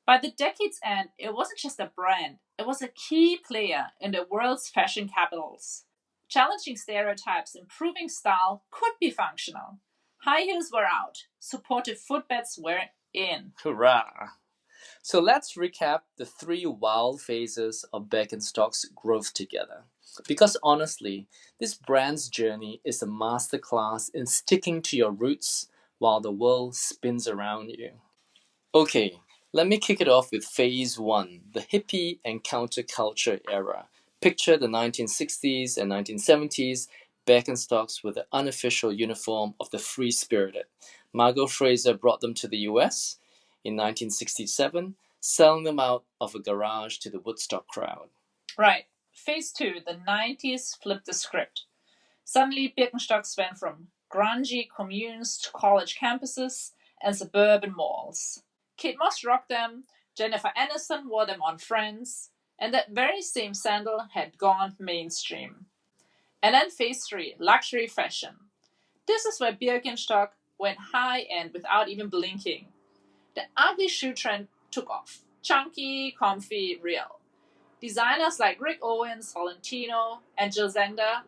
By the decade's end, it wasn't just a brand, it was a key player in the world's fashion capitals. Challenging stereotypes, improving style could be functional. High heels were out, supportive footbeds were in. Hurrah! So let's recap the three wild phases of Birkenstock's growth together. Because honestly, this brand's journey is a masterclass in sticking to your roots while the world spins around you. Okay, let me kick it off with phase one, the hippie and counterculture era. Picture the 1960s and 1970s Birkenstocks with the unofficial uniform of the free spirited. Margot Fraser brought them to the US in 1967, selling them out of a garage to the Woodstock crowd. Right. Phase two, the 90s flipped the script. Suddenly, Birkenstocks went from grungy communes to college campuses and suburban malls. Kate Moss rocked them, Jennifer Aniston wore them on Friends, and that very same sandal had gone mainstream. And then phase three, luxury fashion. This is where Birkenstock went high end without even blinking. The ugly shoe trend took off. Chunky, comfy, real. Designers like Rick Owens, Valentino, and Jill Zender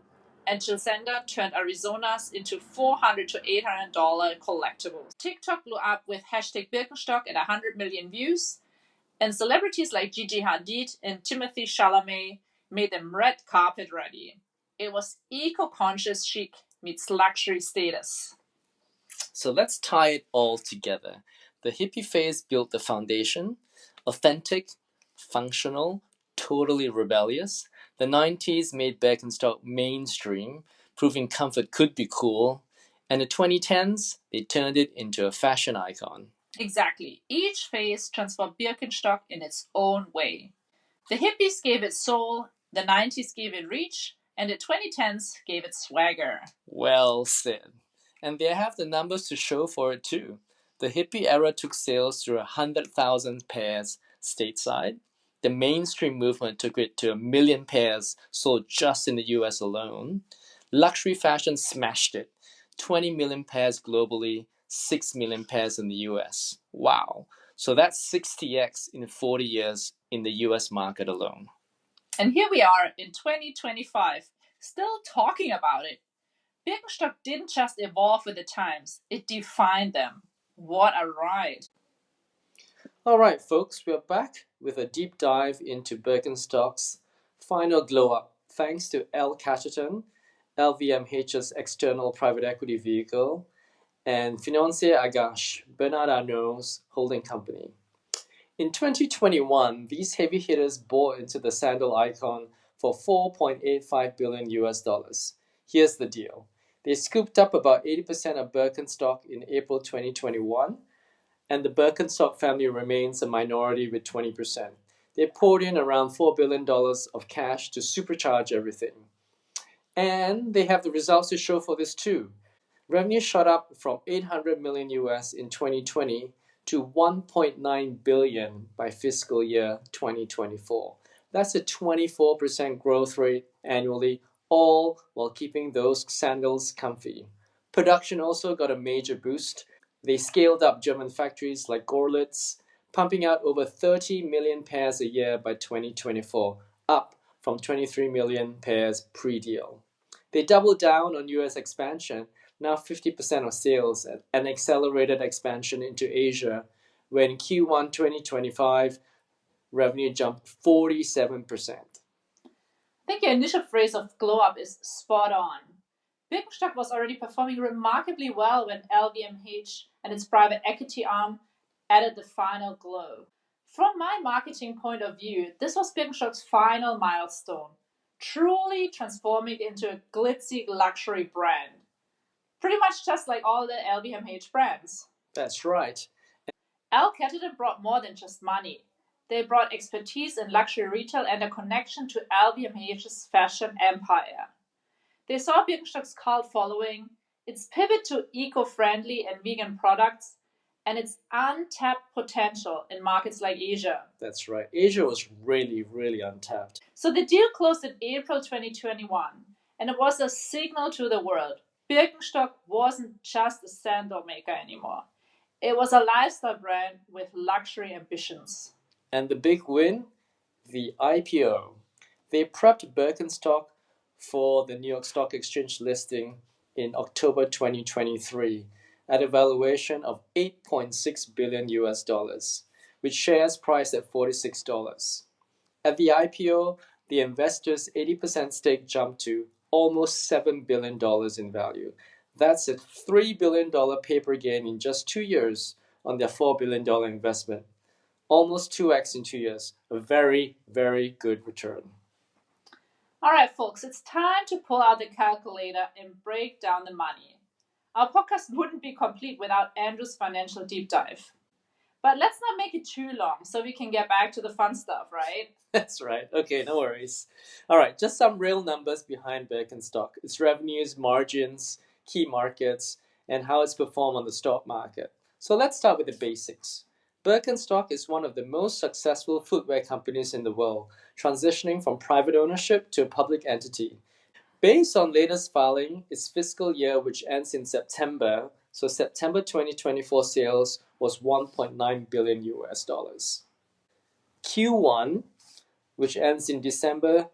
turned Arizonas into $400 to $800 collectibles. TikTok blew up with hashtag Birkenstock at 100 million views, and celebrities like Gigi Hadid and Timothée Chalamet made them red carpet ready. It was eco-conscious chic meets luxury status. So let's tie it all together. The hippie phase built the foundation, authentic, functional, totally rebellious. The 90s made Birkenstock mainstream, proving comfort could be cool. And the 2010s, they turned it into a fashion icon. Exactly. Each phase transformed Birkenstock in its own way. The hippies gave it soul, the 90s gave it reach, and the 2010s gave it swagger. Well said. And they have the numbers to show for it too. The hippie era took sales to 100,000 pairs stateside. The mainstream movement took it to 1 million pairs sold just in the US alone. Luxury fashion smashed it. 20 million pairs globally, 6 million pairs in the US. Wow. So that's 60x in 40 years in the US market alone. And here we are in 2025, still talking about it. Birkenstock didn't just evolve with the times, it defined them. What a ride! All right, folks, we're back with a deep dive into Birkenstock's final glow up, thanks to L. Catterton, LVMH's external private equity vehicle, and Financier Agache, Bernard Arnault's holding company. In 2021, these heavy hitters bought into the sandal icon for 4.85 billion US dollars. Here's the deal. They scooped up about 80% of Birkenstock in April 2021, and the Birkenstock family remains a minority with 20%. They poured in around $4 billion of cash to supercharge everything. And they have the results to show for this too. Revenue shot up from 800 million US in 2020 to 1.9 billion by fiscal year 2024. That's a 24% growth rate annually, all while keeping those sandals comfy. Production also got a major boost. They scaled up German factories like Gorlitz, pumping out over 30 million pairs a year by 2024, up from 23 million pairs pre-deal. They doubled down on US expansion, now 50% of sales, and accelerated expansion into Asia, where in Q1 2025, revenue jumped 47%. I think your initial phrase of glow up is spot on. Birkenstock was already performing remarkably well when LVMH and its private equity arm added the final glow. From my marketing point of view, this was Birkenstock's final milestone, truly transforming it into a glitzy luxury brand. Pretty much just like all the LVMH brands. That's right. Al Catterton brought more than just money. They brought expertise in luxury retail and a connection to LVMH's fashion empire. They saw Birkenstock's cult following, its pivot to eco-friendly and vegan products, and its untapped potential in markets like Asia. That's right. Asia was really, really untapped. So the deal closed in April 2021, and it was a signal to the world. Birkenstock wasn't just a sandal maker anymore. It was a lifestyle brand with luxury ambitions. And the big win? The IPO. They prepped Birkenstock for the New York Stock Exchange listing in October 2023 at a valuation of 8.6 billion US dollars, with shares priced at $46. At the IPO, the investors' 80% stake jumped to almost $7 billion in value. That's a $3 billion paper gain in just 2 years on their $4 billion investment. Almost 2x in 2 years. A very, very good return. All right, folks, it's time to pull out the calculator and break down the money. Our podcast wouldn't be complete without Andrew's financial deep dive. But let's not make it too long so we can get back to the fun stuff, right? That's right. Okay, no worries. All right, just some real numbers behind Birkenstock. Its revenues, margins, key markets, and how it's performed on the stock market. So let's start with the basics. Birkenstock is one of the most successful footwear companies in the world, transitioning from private ownership to a public entity. Based on latest filing, its fiscal year, which ends in September, so September 2024 sales was 1.9 billion US dollars. Q1, which ends in December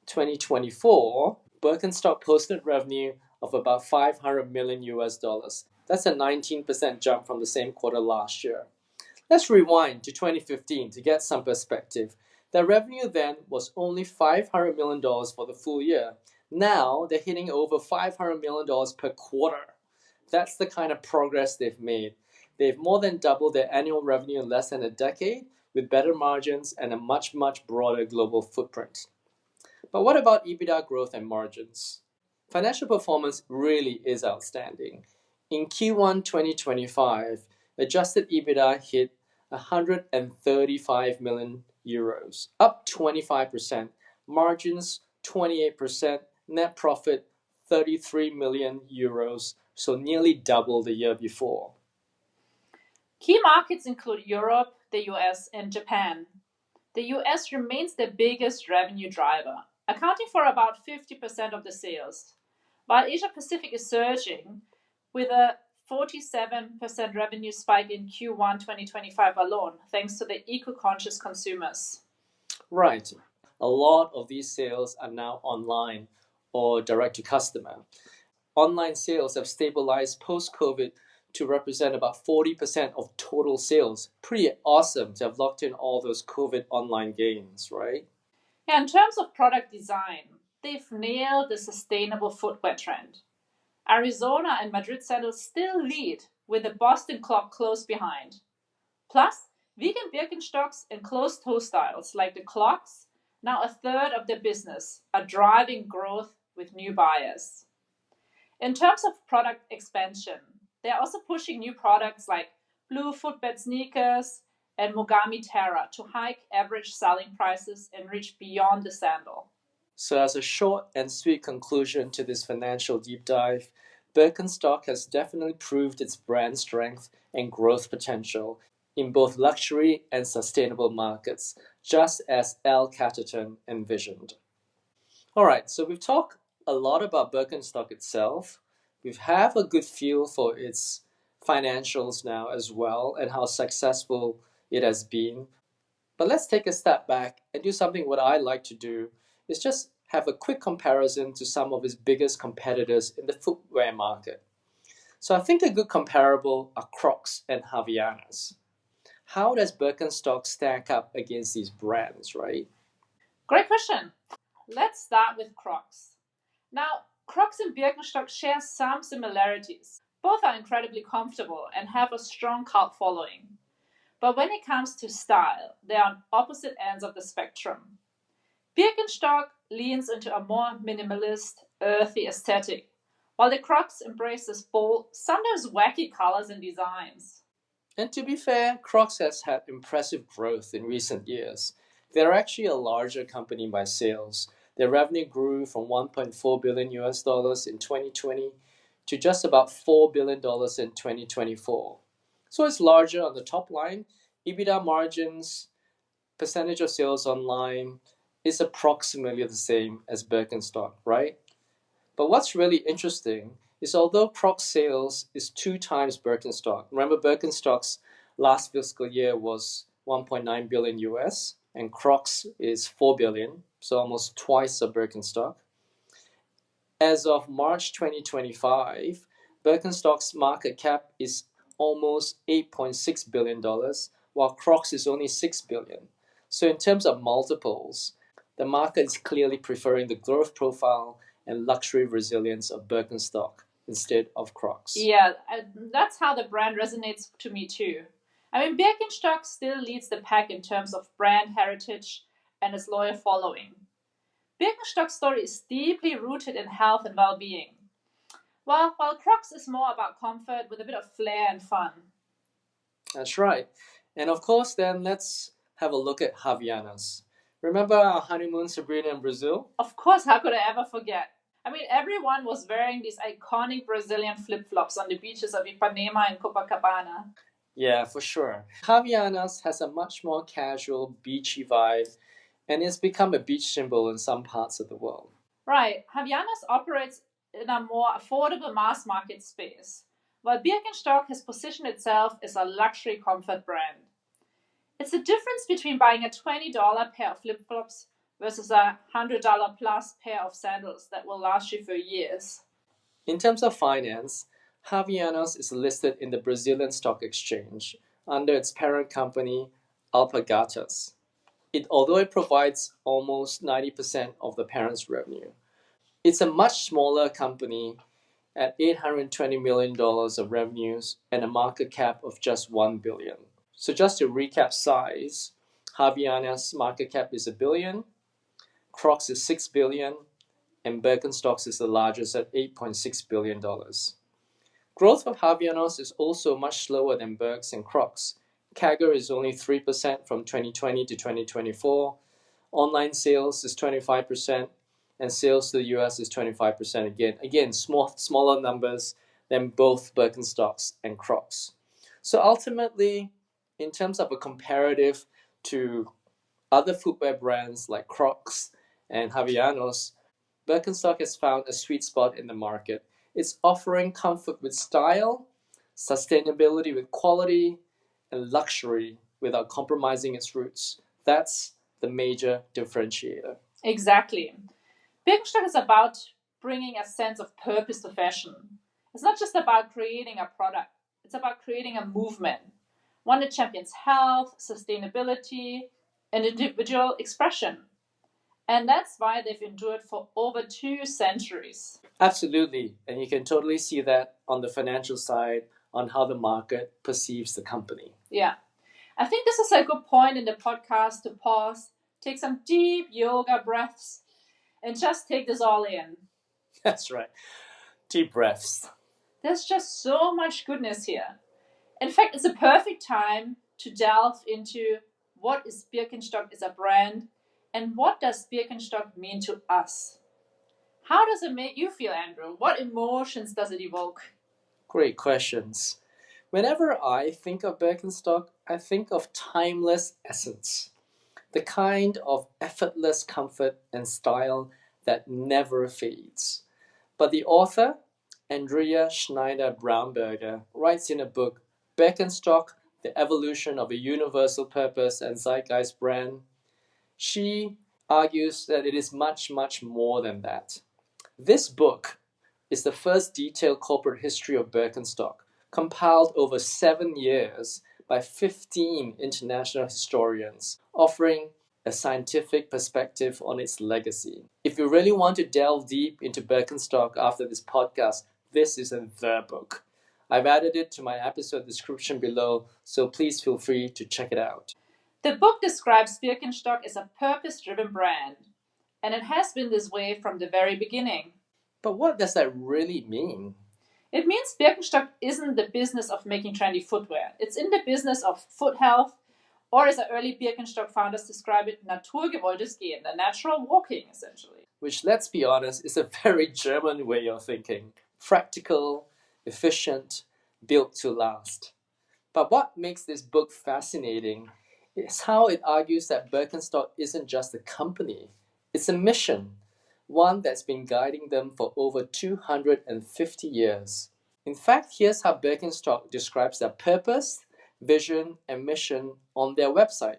2024, Birkenstock posted revenue of about 500 million US dollars. That's a 19% jump from the same quarter last year. Let's rewind to 2015 to get some perspective. Their revenue then was only $500 million for the full year. Now they're hitting over $500 million per quarter. That's the kind of progress they've made. They've more than doubled their annual revenue in less than a decade with better margins and a much, much broader global footprint. But what about EBITDA growth and margins? Financial performance really is outstanding. In Q1 2025, adjusted EBITDA hit 135 million euros, up 25%, margins 28%, net profit 33 million euros, so nearly double the year before. Key markets include Europe, the US, and Japan. The US remains the biggest revenue driver, accounting for about 50% of the sales, while Asia Pacific is surging with a 47% revenue spike in Q1 2025 alone, thanks to the eco-conscious consumers. Right. A lot of these sales are now online or direct to customer. Online sales have stabilized post-COVID to represent about 40% of total sales. Pretty awesome to have locked in all those COVID online gains, right? Yeah, in terms of product design, they've nailed the sustainable footwear trend. Arizona and Madrid sandals still lead, with the Boston clog close behind. Plus, vegan Birkenstocks and closed-toe styles like the clogs, now a third of their business, are driving growth with new buyers. In terms of product expansion, they're also pushing new products like blue footbed sneakers and Mogami Terra to hike average selling prices and reach beyond the sandal. So, as a short and sweet conclusion to this financial deep dive, Birkenstock has definitely proved its brand strength and growth potential in both luxury and sustainable markets, just as Al Catterton envisioned. All right, so we've talked a lot about Birkenstock itself. We have a good feel for its financials now as well and how successful it has been. But let's take a step back and do something what I like to do is just have a quick comparison to some of its biggest competitors in the footwear market. So I think a good comparable are Crocs and Havaianas. How does Birkenstock stack up against these brands, right? Great question. Let's start with Crocs. Now, Crocs and Birkenstock share some similarities. Both are incredibly comfortable and have a strong cult following. But when it comes to style, they are on opposite ends of the spectrum. Birkenstock leans into a more minimalist, earthy aesthetic, while the Crocs embraces bold, sometimes wacky colors and designs. And to be fair, Crocs has had impressive growth in recent years. They're actually a larger company by sales. Their revenue grew from 1.4 billion US dollars in 2020 to just about $4 billion in 2024. So it's larger on the top line. EBITDA margins, percentage of sales online is approximately the same as Birkenstock, right? But what's really interesting is although Crocs sales is 2 times Birkenstock. Remember Birkenstock's last fiscal year was 1.9 billion US and Crocs is 4 billion, so almost twice of Birkenstock. As of March 2025, Birkenstock's market cap is almost $8.6 billion, while Crocs is only $6 billion. So in terms of multiples, the market is clearly preferring the growth profile and luxury resilience of Birkenstock instead of Crocs. Yeah, that's how the brand resonates to me too. I mean, Birkenstock still leads the pack in terms of brand heritage and its loyal following. Birkenstock's story is deeply rooted in health and well-being, while Crocs is more about comfort with a bit of flair and fun. That's right. And of course, then let's have a look at Havaianas. Remember our honeymoon, Sabrina, in Brazil? Of course, how could I ever forget? I mean, everyone was wearing these iconic Brazilian flip-flops on the beaches of Ipanema and Copacabana. Yeah, for sure. Havaianas has a much more casual, beachy vibe, and it's become a beach symbol in some parts of the world. Right, Havaianas operates in a more affordable mass market space, while Birkenstock has positioned itself as a luxury comfort brand. It's the difference between buying a $20 pair of flip-flops versus a $100 plus pair of sandals that will last you for years. In terms of finance, Havaianas is listed in the Brazilian Stock Exchange under its parent company, Alpargatas. Although it provides almost 90% of the parent's revenue, it's a much smaller company at $820 million of revenues and a market cap of just $1 billion. So just to recap size, Havaianas' market cap is $1 billion, Crocs is $6 billion, and Birkenstocks is the largest at $8.6 billion. Growth of Havaianas is also much slower than Birks and Crocs. CAGR is only 3% from 2020 to 2024. Online sales is 25%, and sales to the US is 25% again. Again, smaller numbers than both Birkenstocks and Crocs. So ultimately, in terms of a comparative to other footwear brands like Crocs and Havaianas, Birkenstock has found a sweet spot in the market. It's offering comfort with style, sustainability with quality, and luxury without compromising its roots. That's the major differentiator. Exactly. Birkenstock is about bringing a sense of purpose to fashion. It's not just about creating a product, it's about creating a movement, one that champions health, sustainability, and individual expression. And that's why they've endured for over 2 centuries. Absolutely. And you can totally see that on the financial side, on how the market perceives the company. Yeah. I think this is a good point in the podcast to pause, take some deep yoga breaths, and just take this all in. That's right. Deep breaths. There's just so much goodness here. In fact, it's a perfect time to delve into what is Birkenstock as a brand and what does Birkenstock mean to us. How does it make you feel, Andrew? What emotions does it evoke? Great questions. Whenever I think of Birkenstock, I think of timeless essence, the kind of effortless comfort and style that never fades. But the author, Andrea Schneider-Braunberger, writes in a book, Birkenstock, The Evolution of a Universal Purpose and Zeitgeist Brand. She argues that it is much, much more than that. This book is the first detailed corporate history of Birkenstock, compiled over 7 years by 15 international historians, offering a scientific perspective on its legacy. If you really want to delve deep into Birkenstock after this podcast, this is the book. I've added it to my episode description below, so please feel free to check it out. The book describes Birkenstock as a purpose-driven brand, and it has been this way from the very beginning. But what does that really mean? It means Birkenstock isn't the business of making trendy footwear. It's in the business of foot health, or as the early Birkenstock founders describe it, naturgewolltes Gehen, the natural walking, essentially. which, let's be honest, is a very German way of thinking. Practical, efficient, built to last. But what makes this book fascinating is how it argues that Birkenstock isn't just a company, it's a mission, one that's been guiding them for over 250 years. In fact, here's how Birkenstock describes their purpose, vision, and mission on their website.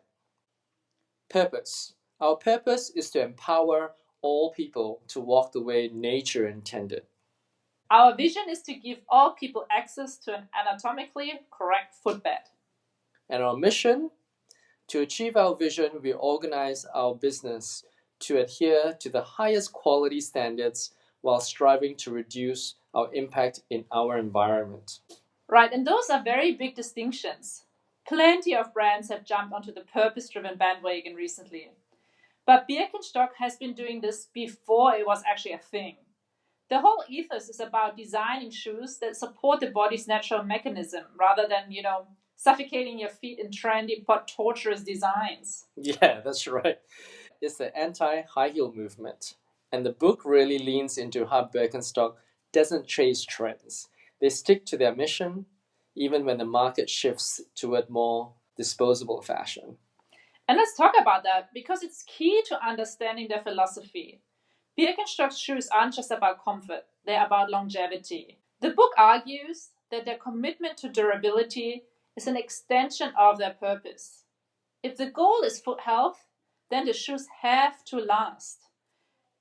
Purpose. Our purpose is to empower all people to walk the way nature intended. Our vision is to give all people access to an anatomically correct footbed. And our mission? To achieve our vision, we organize our business to adhere to the highest quality standards while striving to reduce our impact in our environment. Right, and those are very big distinctions. Plenty of brands have jumped onto the purpose driven bandwagon recently. But Birkenstock has been doing this before it was actually a thing. The whole ethos is about designing shoes that support the body's natural mechanism rather than, suffocating your feet in trendy but torturous designs. Yeah, that's right. It's the anti-high heel movement. And the book really leans into how Birkenstock doesn't chase trends. They stick to their mission, even when the market shifts toward more disposable fashion. And let's talk about that because it's key to understanding their philosophy. Birkenstock's shoes aren't just about comfort, they're about longevity. The book argues that their commitment to durability is an extension of their purpose. If the goal is foot health, then the shoes have to last.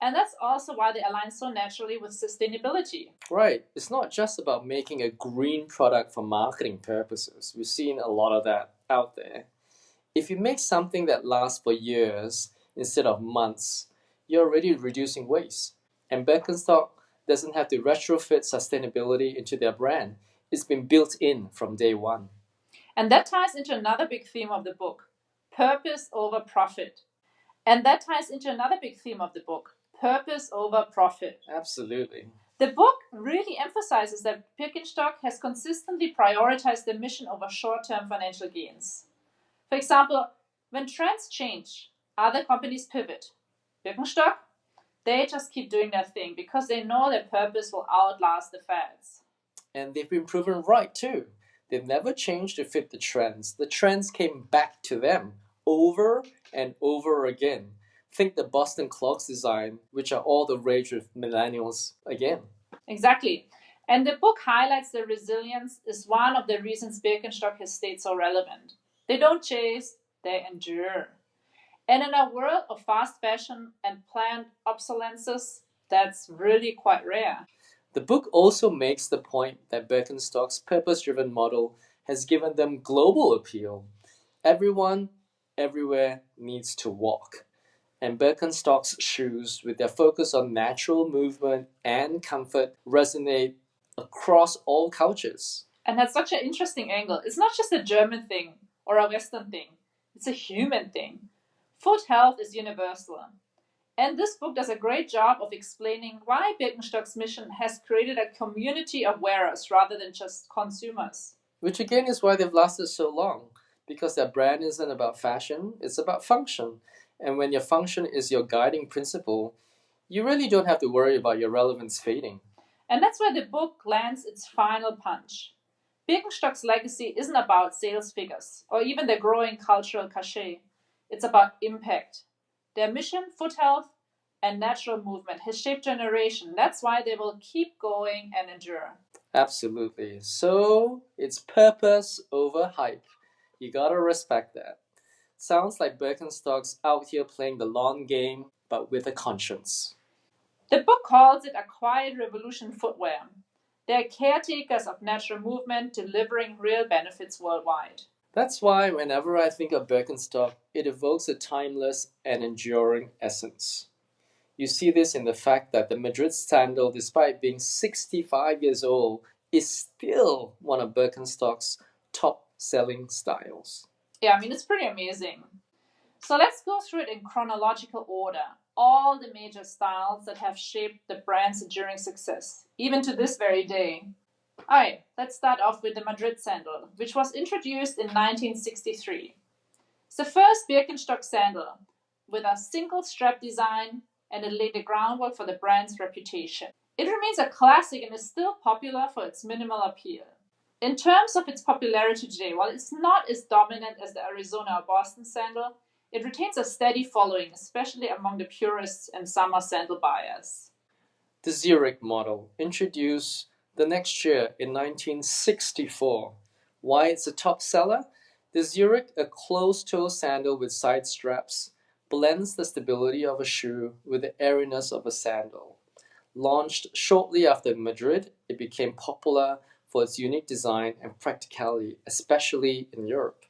And that's also why they align so naturally with sustainability. Right. It's not just about making a green product for marketing purposes. We've seen a lot of that out there. If you make something that lasts for years instead of months, you're already reducing waste. And Birkenstock doesn't have to retrofit sustainability into their brand. It's been built in from day one. And that ties into another big theme of the book, purpose over profit. And that ties into another big theme of the book, purpose over profit. Absolutely. The book really emphasizes that Birkenstock has consistently prioritized the mission over short-term financial gains. For example, when trends change, other companies pivot. Birkenstock, they just keep doing their thing because they know their purpose will outlast the fads. And they've been proven right too. They've never changed to fit the trends. The trends came back to them over and over again. Think the Boston clogs design, which are all the rage with millennials again. Exactly. And the book highlights the resilience is one of the reasons Birkenstock has stayed so relevant. They don't chase, they endure. And in a world of fast fashion and planned obsolescences, that's really quite rare. The book also makes the point that Birkenstock's purpose-driven model has given them global appeal. Everyone, everywhere needs to walk. And Birkenstock's shoes, with their focus on natural movement and comfort, resonate across all cultures. And that's such an interesting angle. It's not just a German thing or a Western thing, it's a human thing. Foot health is universal. And this book does a great job of explaining why Birkenstock's mission has created a community of wearers rather than just consumers. Which again is why they've lasted so long. Because their brand isn't about fashion, it's about function. And when your function is your guiding principle, you really don't have to worry about your relevance fading. And that's where the book lands its final punch. Birkenstock's legacy isn't about sales figures or even the growing cultural cachet. It's about impact. Their mission, foot health, and natural movement has shaped generation. That's why they will keep going and endure. Absolutely. So it's purpose over hype. You gotta respect that. Sounds like Birkenstock's out here playing the long game, but with a conscience. The book calls it a quiet revolution footwear. They're caretakers of natural movement, delivering real benefits worldwide. That's why whenever I think of Birkenstock, it evokes a timeless and enduring essence. You see this in the fact that the Madrid sandal, despite being 65 years old, is still one of Birkenstock's top selling styles. Yeah, I mean, it's pretty amazing. So let's go through it in chronological order. All the major styles that have shaped the brand's enduring success, even to this very day. Alright, let's start off with the Madrid sandal, which was introduced in 1963. It's the first Birkenstock sandal with a single strap design and it laid the groundwork for the brand's reputation. It remains a classic and is still popular for its minimal appeal. In terms of its popularity today, while it's not as dominant as the Arizona or Boston sandal, it retains a steady following, especially among the purists and summer sandal buyers. The Zurich model, introduced the next year in 1964. Why it's a top seller? The Zurich, a closed-toe sandal with side straps, blends the stability of a shoe with the airiness of a sandal. Launched shortly after Madrid, it became popular for its unique design and practicality, especially in Europe.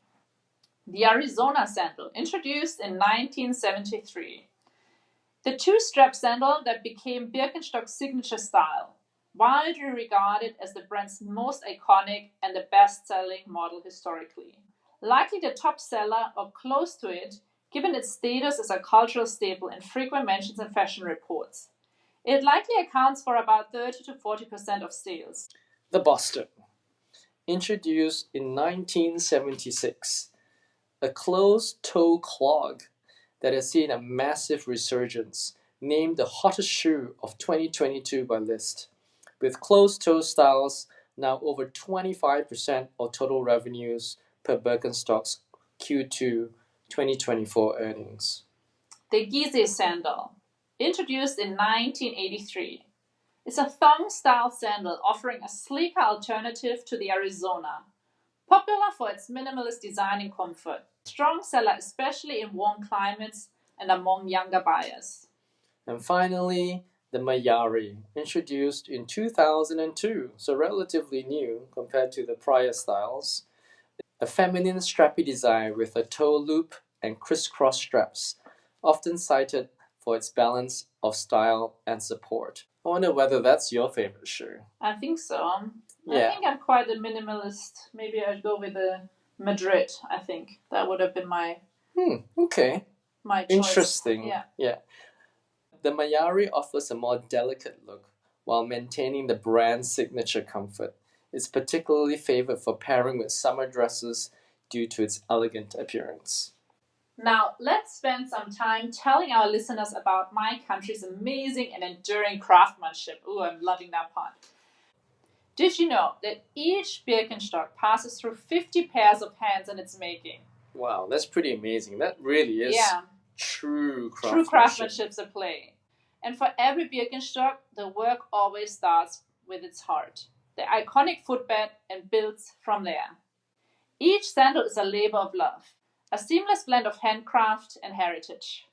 The Arizona sandal, introduced in 1973. The two-strap sandal that became Birkenstock's signature style, widely regarded as the brand's most iconic and the best-selling model historically. Likely the top seller or close to it, given its status as a cultural staple and frequent mentions in fashion reports. It likely accounts for about 30 to 40% of sales. The Boston, introduced in 1976, a closed-toe clog that has seen a massive resurgence, named the hottest shoe of 2022 by List, with closed-toe styles now over 25% of total revenues per Birkenstock's Q2 2024 earnings. The Gizeh sandal, introduced in 1983, is a thong-style sandal offering a sleeker alternative to the Arizona. Popular for its minimalist design and comfort, strong seller especially in warm climates and among younger buyers. And finally, the Mayari, introduced in 2002, so relatively new compared to the prior styles. A feminine strappy design with a toe loop and crisscross straps, often cited for its balance of style and support. I wonder whether that's your favorite shoe. I think so. Yeah. I think I'm quite a minimalist. Maybe I'd go with the Madrid, I think. That would have been my Okay. choice. Interesting. Yeah. The Mayari offers a more delicate look while maintaining the brand's signature comfort. It's particularly favored for pairing with summer dresses due to its elegant appearance. Now, let's spend some time telling our listeners about my country's amazing and enduring craftsmanship. Ooh, I'm loving that part. Did you know that each Birkenstock passes through 50 pairs of hands in its making? Wow, that's pretty amazing. That really is true craftsmanship. True craftsmanship's a play. And for every Birkenstock, the work always starts with its heart, the iconic footbed, and builds from there. Each sandal is a labor of love, a seamless blend of handcraft and heritage.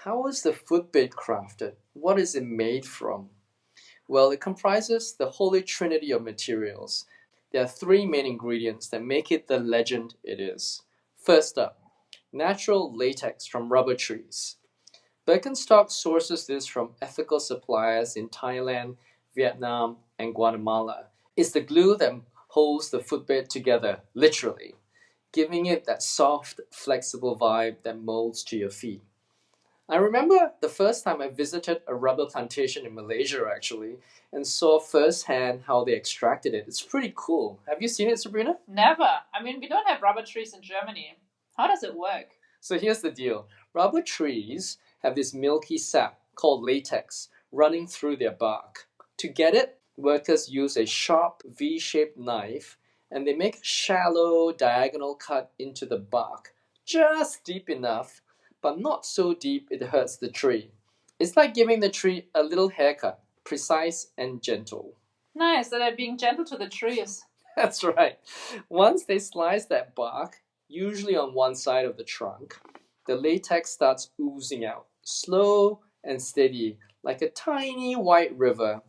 How is the footbed crafted? What is it made from? Well, it comprises the holy trinity of materials. There are three main ingredients that make it the legend it is. First up, natural latex from rubber trees. Birkenstock sources this from ethical suppliers in Thailand, Vietnam, and Guatemala. It's the glue that holds the footbed together, literally, giving it that soft, flexible vibe that molds to your feet. I remember the first time I visited a rubber plantation in Malaysia, actually, and saw firsthand how they extracted it. It's pretty cool. Have you seen it, Sabrina? Never. I mean, we don't have rubber trees in Germany. How does it work? So here's the deal. Rubber trees have this milky sap called latex running through their bark. To get it, workers use a sharp V-shaped knife and they make a shallow diagonal cut into the bark, just deep enough, but not so deep it hurts the tree. It's like giving the tree a little haircut, precise and gentle. Nice, that they're being gentle to the trees. That's right. Once they slice that bark, usually on one side of the trunk, the latex starts oozing out, slow and steady, like a tiny white river.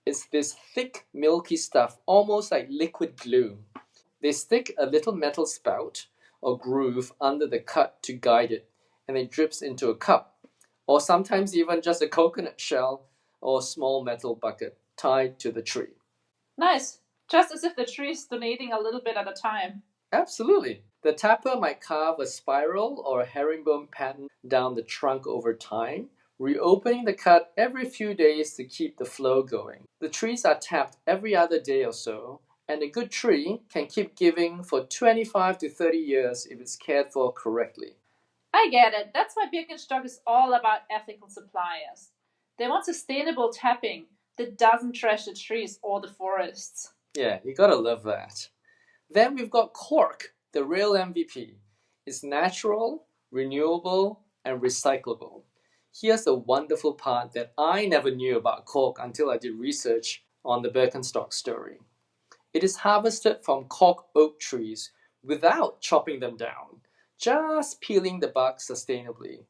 It's this thick, milky stuff, almost like liquid glue. They stick a little metal spout or groove under the cut to guide it, and it drips into a cup, or sometimes even just a coconut shell or a small metal bucket tied to the tree. Nice. Just as if the tree is donating a little bit at a time. Absolutely. The tapper might carve a spiral or a herringbone pattern down the trunk over time, reopening the cut every few days to keep the flow going. The trees are tapped every other day or so, and a good tree can keep giving for 25 to 30 years if it's cared for correctly. I get it. That's why Birkenstock is all about ethical suppliers. They want sustainable tapping that doesn't trash the trees or the forests. Yeah, you gotta love that. Then we've got cork, the real MVP. It's natural, renewable, and recyclable. Here's the wonderful part that I never knew about cork until I did research on the Birkenstock story. It is harvested from cork oak trees without chopping them down, just peeling the bark sustainably.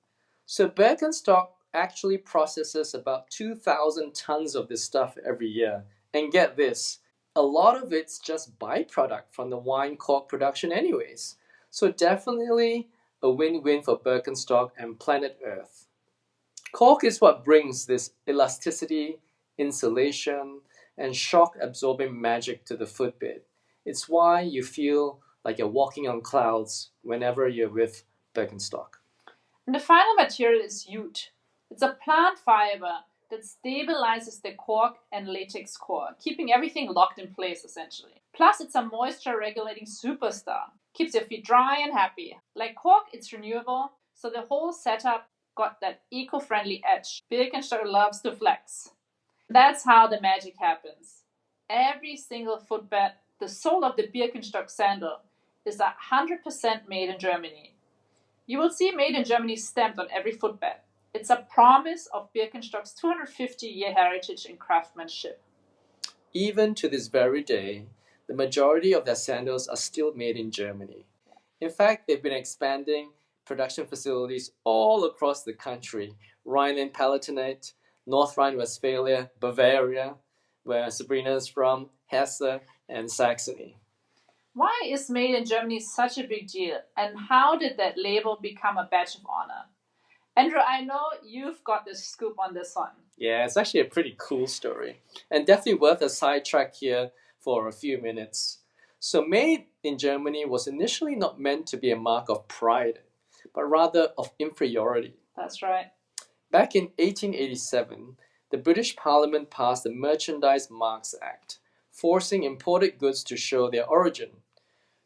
So Birkenstock actually processes about 2,000 tons of this stuff every year. And get this, a lot of it's just byproduct from the wine cork production anyways. So definitely a win-win for Birkenstock and planet Earth. Cork is what brings this elasticity, insulation, and shock absorbing magic to the footbed. It's why you feel like you're walking on clouds whenever you're with Birkenstock. And the final material is jute. It's a plant fiber that stabilizes the cork and latex core, keeping everything locked in place essentially. Plus, it's a moisture regulating superstar. Keeps your feet dry and happy. Like cork, it's renewable, so the whole setup got that eco friendly edge Birkenstock loves to flex. That's how the magic happens. Every single footbed, the sole of the Birkenstock sandal, is 100% made in Germany. You will see Made in Germany stamped on every footbed. It's a promise of Birkenstock's 250-year heritage in craftsmanship. Even to this very day, the majority of their sandals are still made in Germany. In fact, they've been expanding production facilities all across the country. Rhineland-Palatinate, North Rhine-Westphalia, Bavaria, where Sabrina is from, Hesse, and Saxony. Why is Made in Germany such a big deal, and how did that label become a badge of honor? Andrew, I know you've got the scoop on this one. Yeah, it's actually a pretty cool story, and definitely worth a sidetrack here for a few minutes. So, made in Germany was initially not meant to be a mark of pride, but rather of inferiority. That's right. Back in 1887, the British Parliament passed the Merchandise Marks Act, forcing imported goods to show their origin.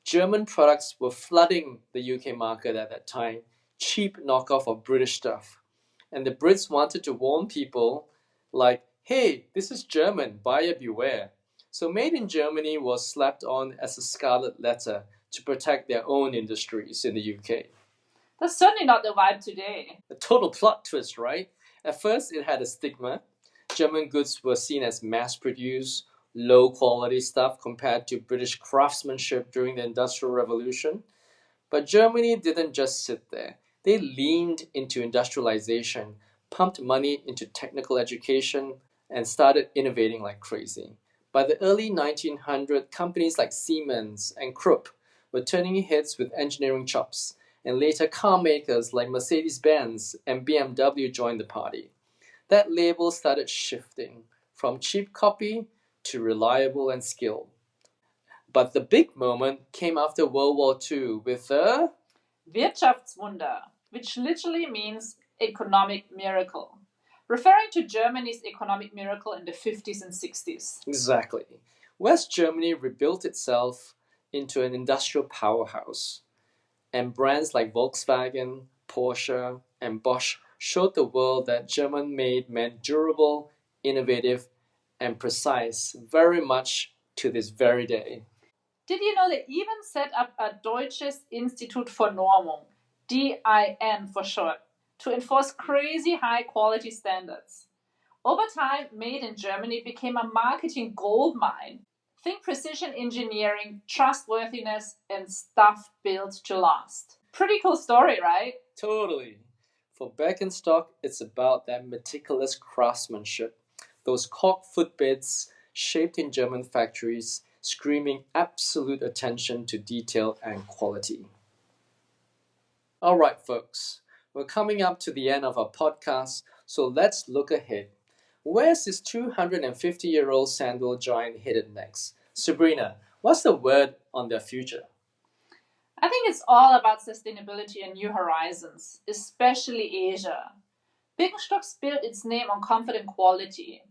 German products were flooding the UK market at that time, cheap knockoff of British stuff. And the Brits wanted to warn people like, hey, this is German, buyer beware. So Made in Germany was slapped on as a scarlet letter to protect their own industries in the UK. That's certainly not the vibe today. A total plot twist, right? At first, it had a stigma. German goods were seen as mass produced, low quality stuff compared to British craftsmanship during the Industrial Revolution. But Germany didn't just sit there. They leaned into industrialization, pumped money into technical education, and started innovating like crazy. By the early 1900s, companies like Siemens and Krupp were turning heads with engineering chops, and later car makers like Mercedes-Benz and BMW joined the party. That label started shifting from cheap copy to reliable and skilled. But the big moment came after World War II with the Wirtschaftswunder, which literally means economic miracle, referring to Germany's economic miracle in the 50s and 60s. Exactly. West Germany rebuilt itself into an industrial powerhouse, and brands like Volkswagen, Porsche, and Bosch showed the world that German made meant durable, innovative, and precise, very much to this very day. Did you know they even set up a Deutsches Institut für Normung, DIN for short, to enforce crazy high quality standards? Over time, Made in Germany became a marketing goldmine. Think precision engineering, trustworthiness, and stuff built to last. Pretty cool story, right? Totally. For Birkenstock, it's about that meticulous craftsmanship. Those cork footbeds shaped in German factories, screaming absolute attention to detail and quality. All right, folks, we're coming up to the end of our podcast, so let's look ahead. Where's this 250-year-old sandal giant headed next? Sabrina, what's the word on their future? I think it's all about sustainability and new horizons, especially Asia. Birkenstock's built its name on comfort and quality,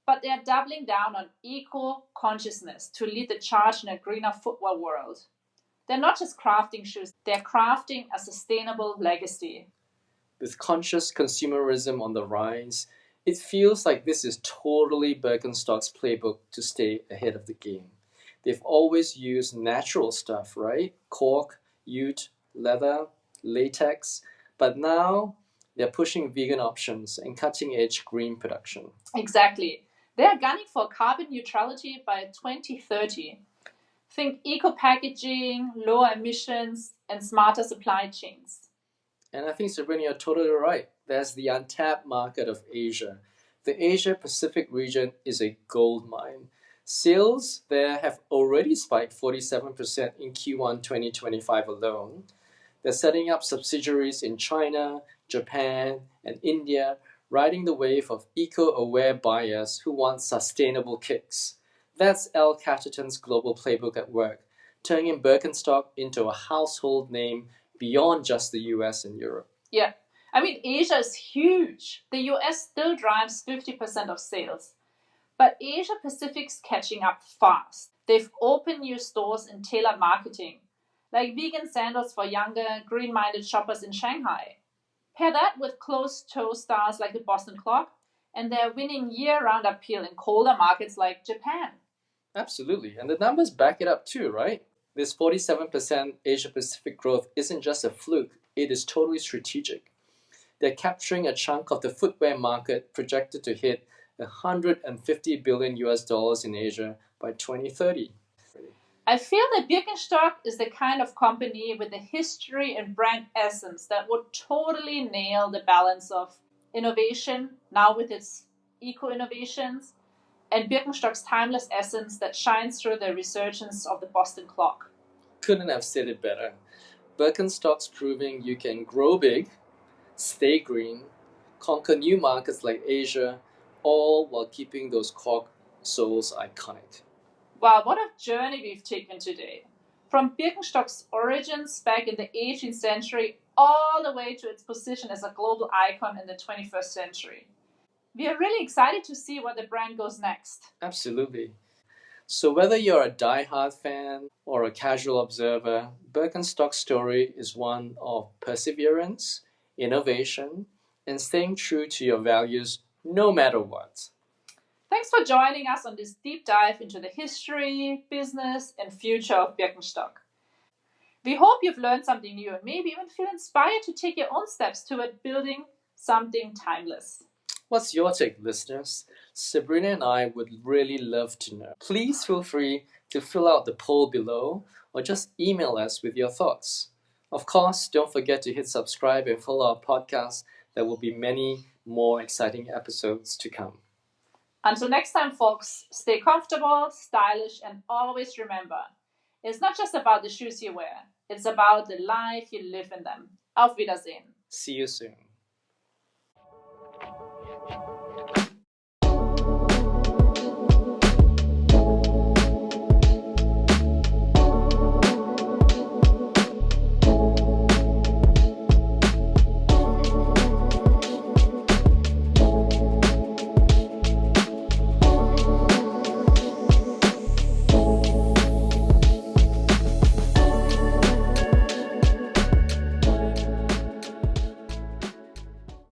but they are doubling down on eco consciousness to lead the charge in a greener footwear world. They're not just crafting shoes, they're crafting a sustainable legacy. With conscious consumerism on the rise, it feels like this is totally Birkenstock's playbook to stay ahead of the game. They've always used natural stuff, right? Cork, jute, leather, latex, but now they're pushing vegan options and cutting edge green production. Exactly. They're gunning for carbon neutrality by 2030. Think eco packaging, lower emissions, and smarter supply chains. And I think, Sabrina, you're totally right. There's the untapped market of Asia. The Asia Pacific region is a gold mine. Sales there have already spiked 47% in Q1 2025 alone. They're setting up subsidiaries in China, Japan, and India, riding the wave of eco-aware buyers who want sustainable kicks. That's L. Catterton's global playbook at work, turning Birkenstock into a household name beyond just the US and Europe. Yeah. I mean, Asia is huge. The US still drives 50% of sales. But Asia Pacific's catching up fast. They've opened new stores and tailored marketing, like vegan sandals for younger, green minded shoppers in Shanghai. Pair that with closed toe stars like the Boston Clock, and they're winning year round appeal in colder markets like Japan. Absolutely. And the numbers back it up too, right? This 47% Asia Pacific growth isn't just a fluke, it is totally strategic. They're capturing a chunk of the footwear market projected to hit 150 billion US dollars in Asia by 2030. I feel that Birkenstock is the kind of company with a history and brand essence that would totally nail the balance of innovation, now with its eco innovations, and Birkenstock's timeless essence that shines through the resurgence of the Boston Clock. Couldn't have said it better. Birkenstock's proving you can grow big, stay green, conquer new markets like Asia, all while keeping those cork soles iconic. Wow, what a journey we've taken today. From Birkenstock's origins back in the 18th century all the way to its position as a global icon in the 21st century. We are really excited to see where the brand goes next. Absolutely. So, whether you're a die-hard fan or a casual observer, Birkenstock's story is one of perseverance, innovation, and staying true to your values no matter what. Thanks for joining us on this deep dive into the history, business, and future of Birkenstock. We hope you've learned something new and maybe even feel inspired to take your own steps toward building something timeless. What's your take, listeners? Sabrina and I would really love to know. Please feel free to fill out the poll below or just email us with your thoughts. Of course, don't forget to hit subscribe and follow our podcast. There will be many more exciting episodes to come. Until next time, folks, stay comfortable, stylish, and always remember, it's not just about the shoes you wear, it's about the life you live in them. Auf Wiedersehen. See you soon.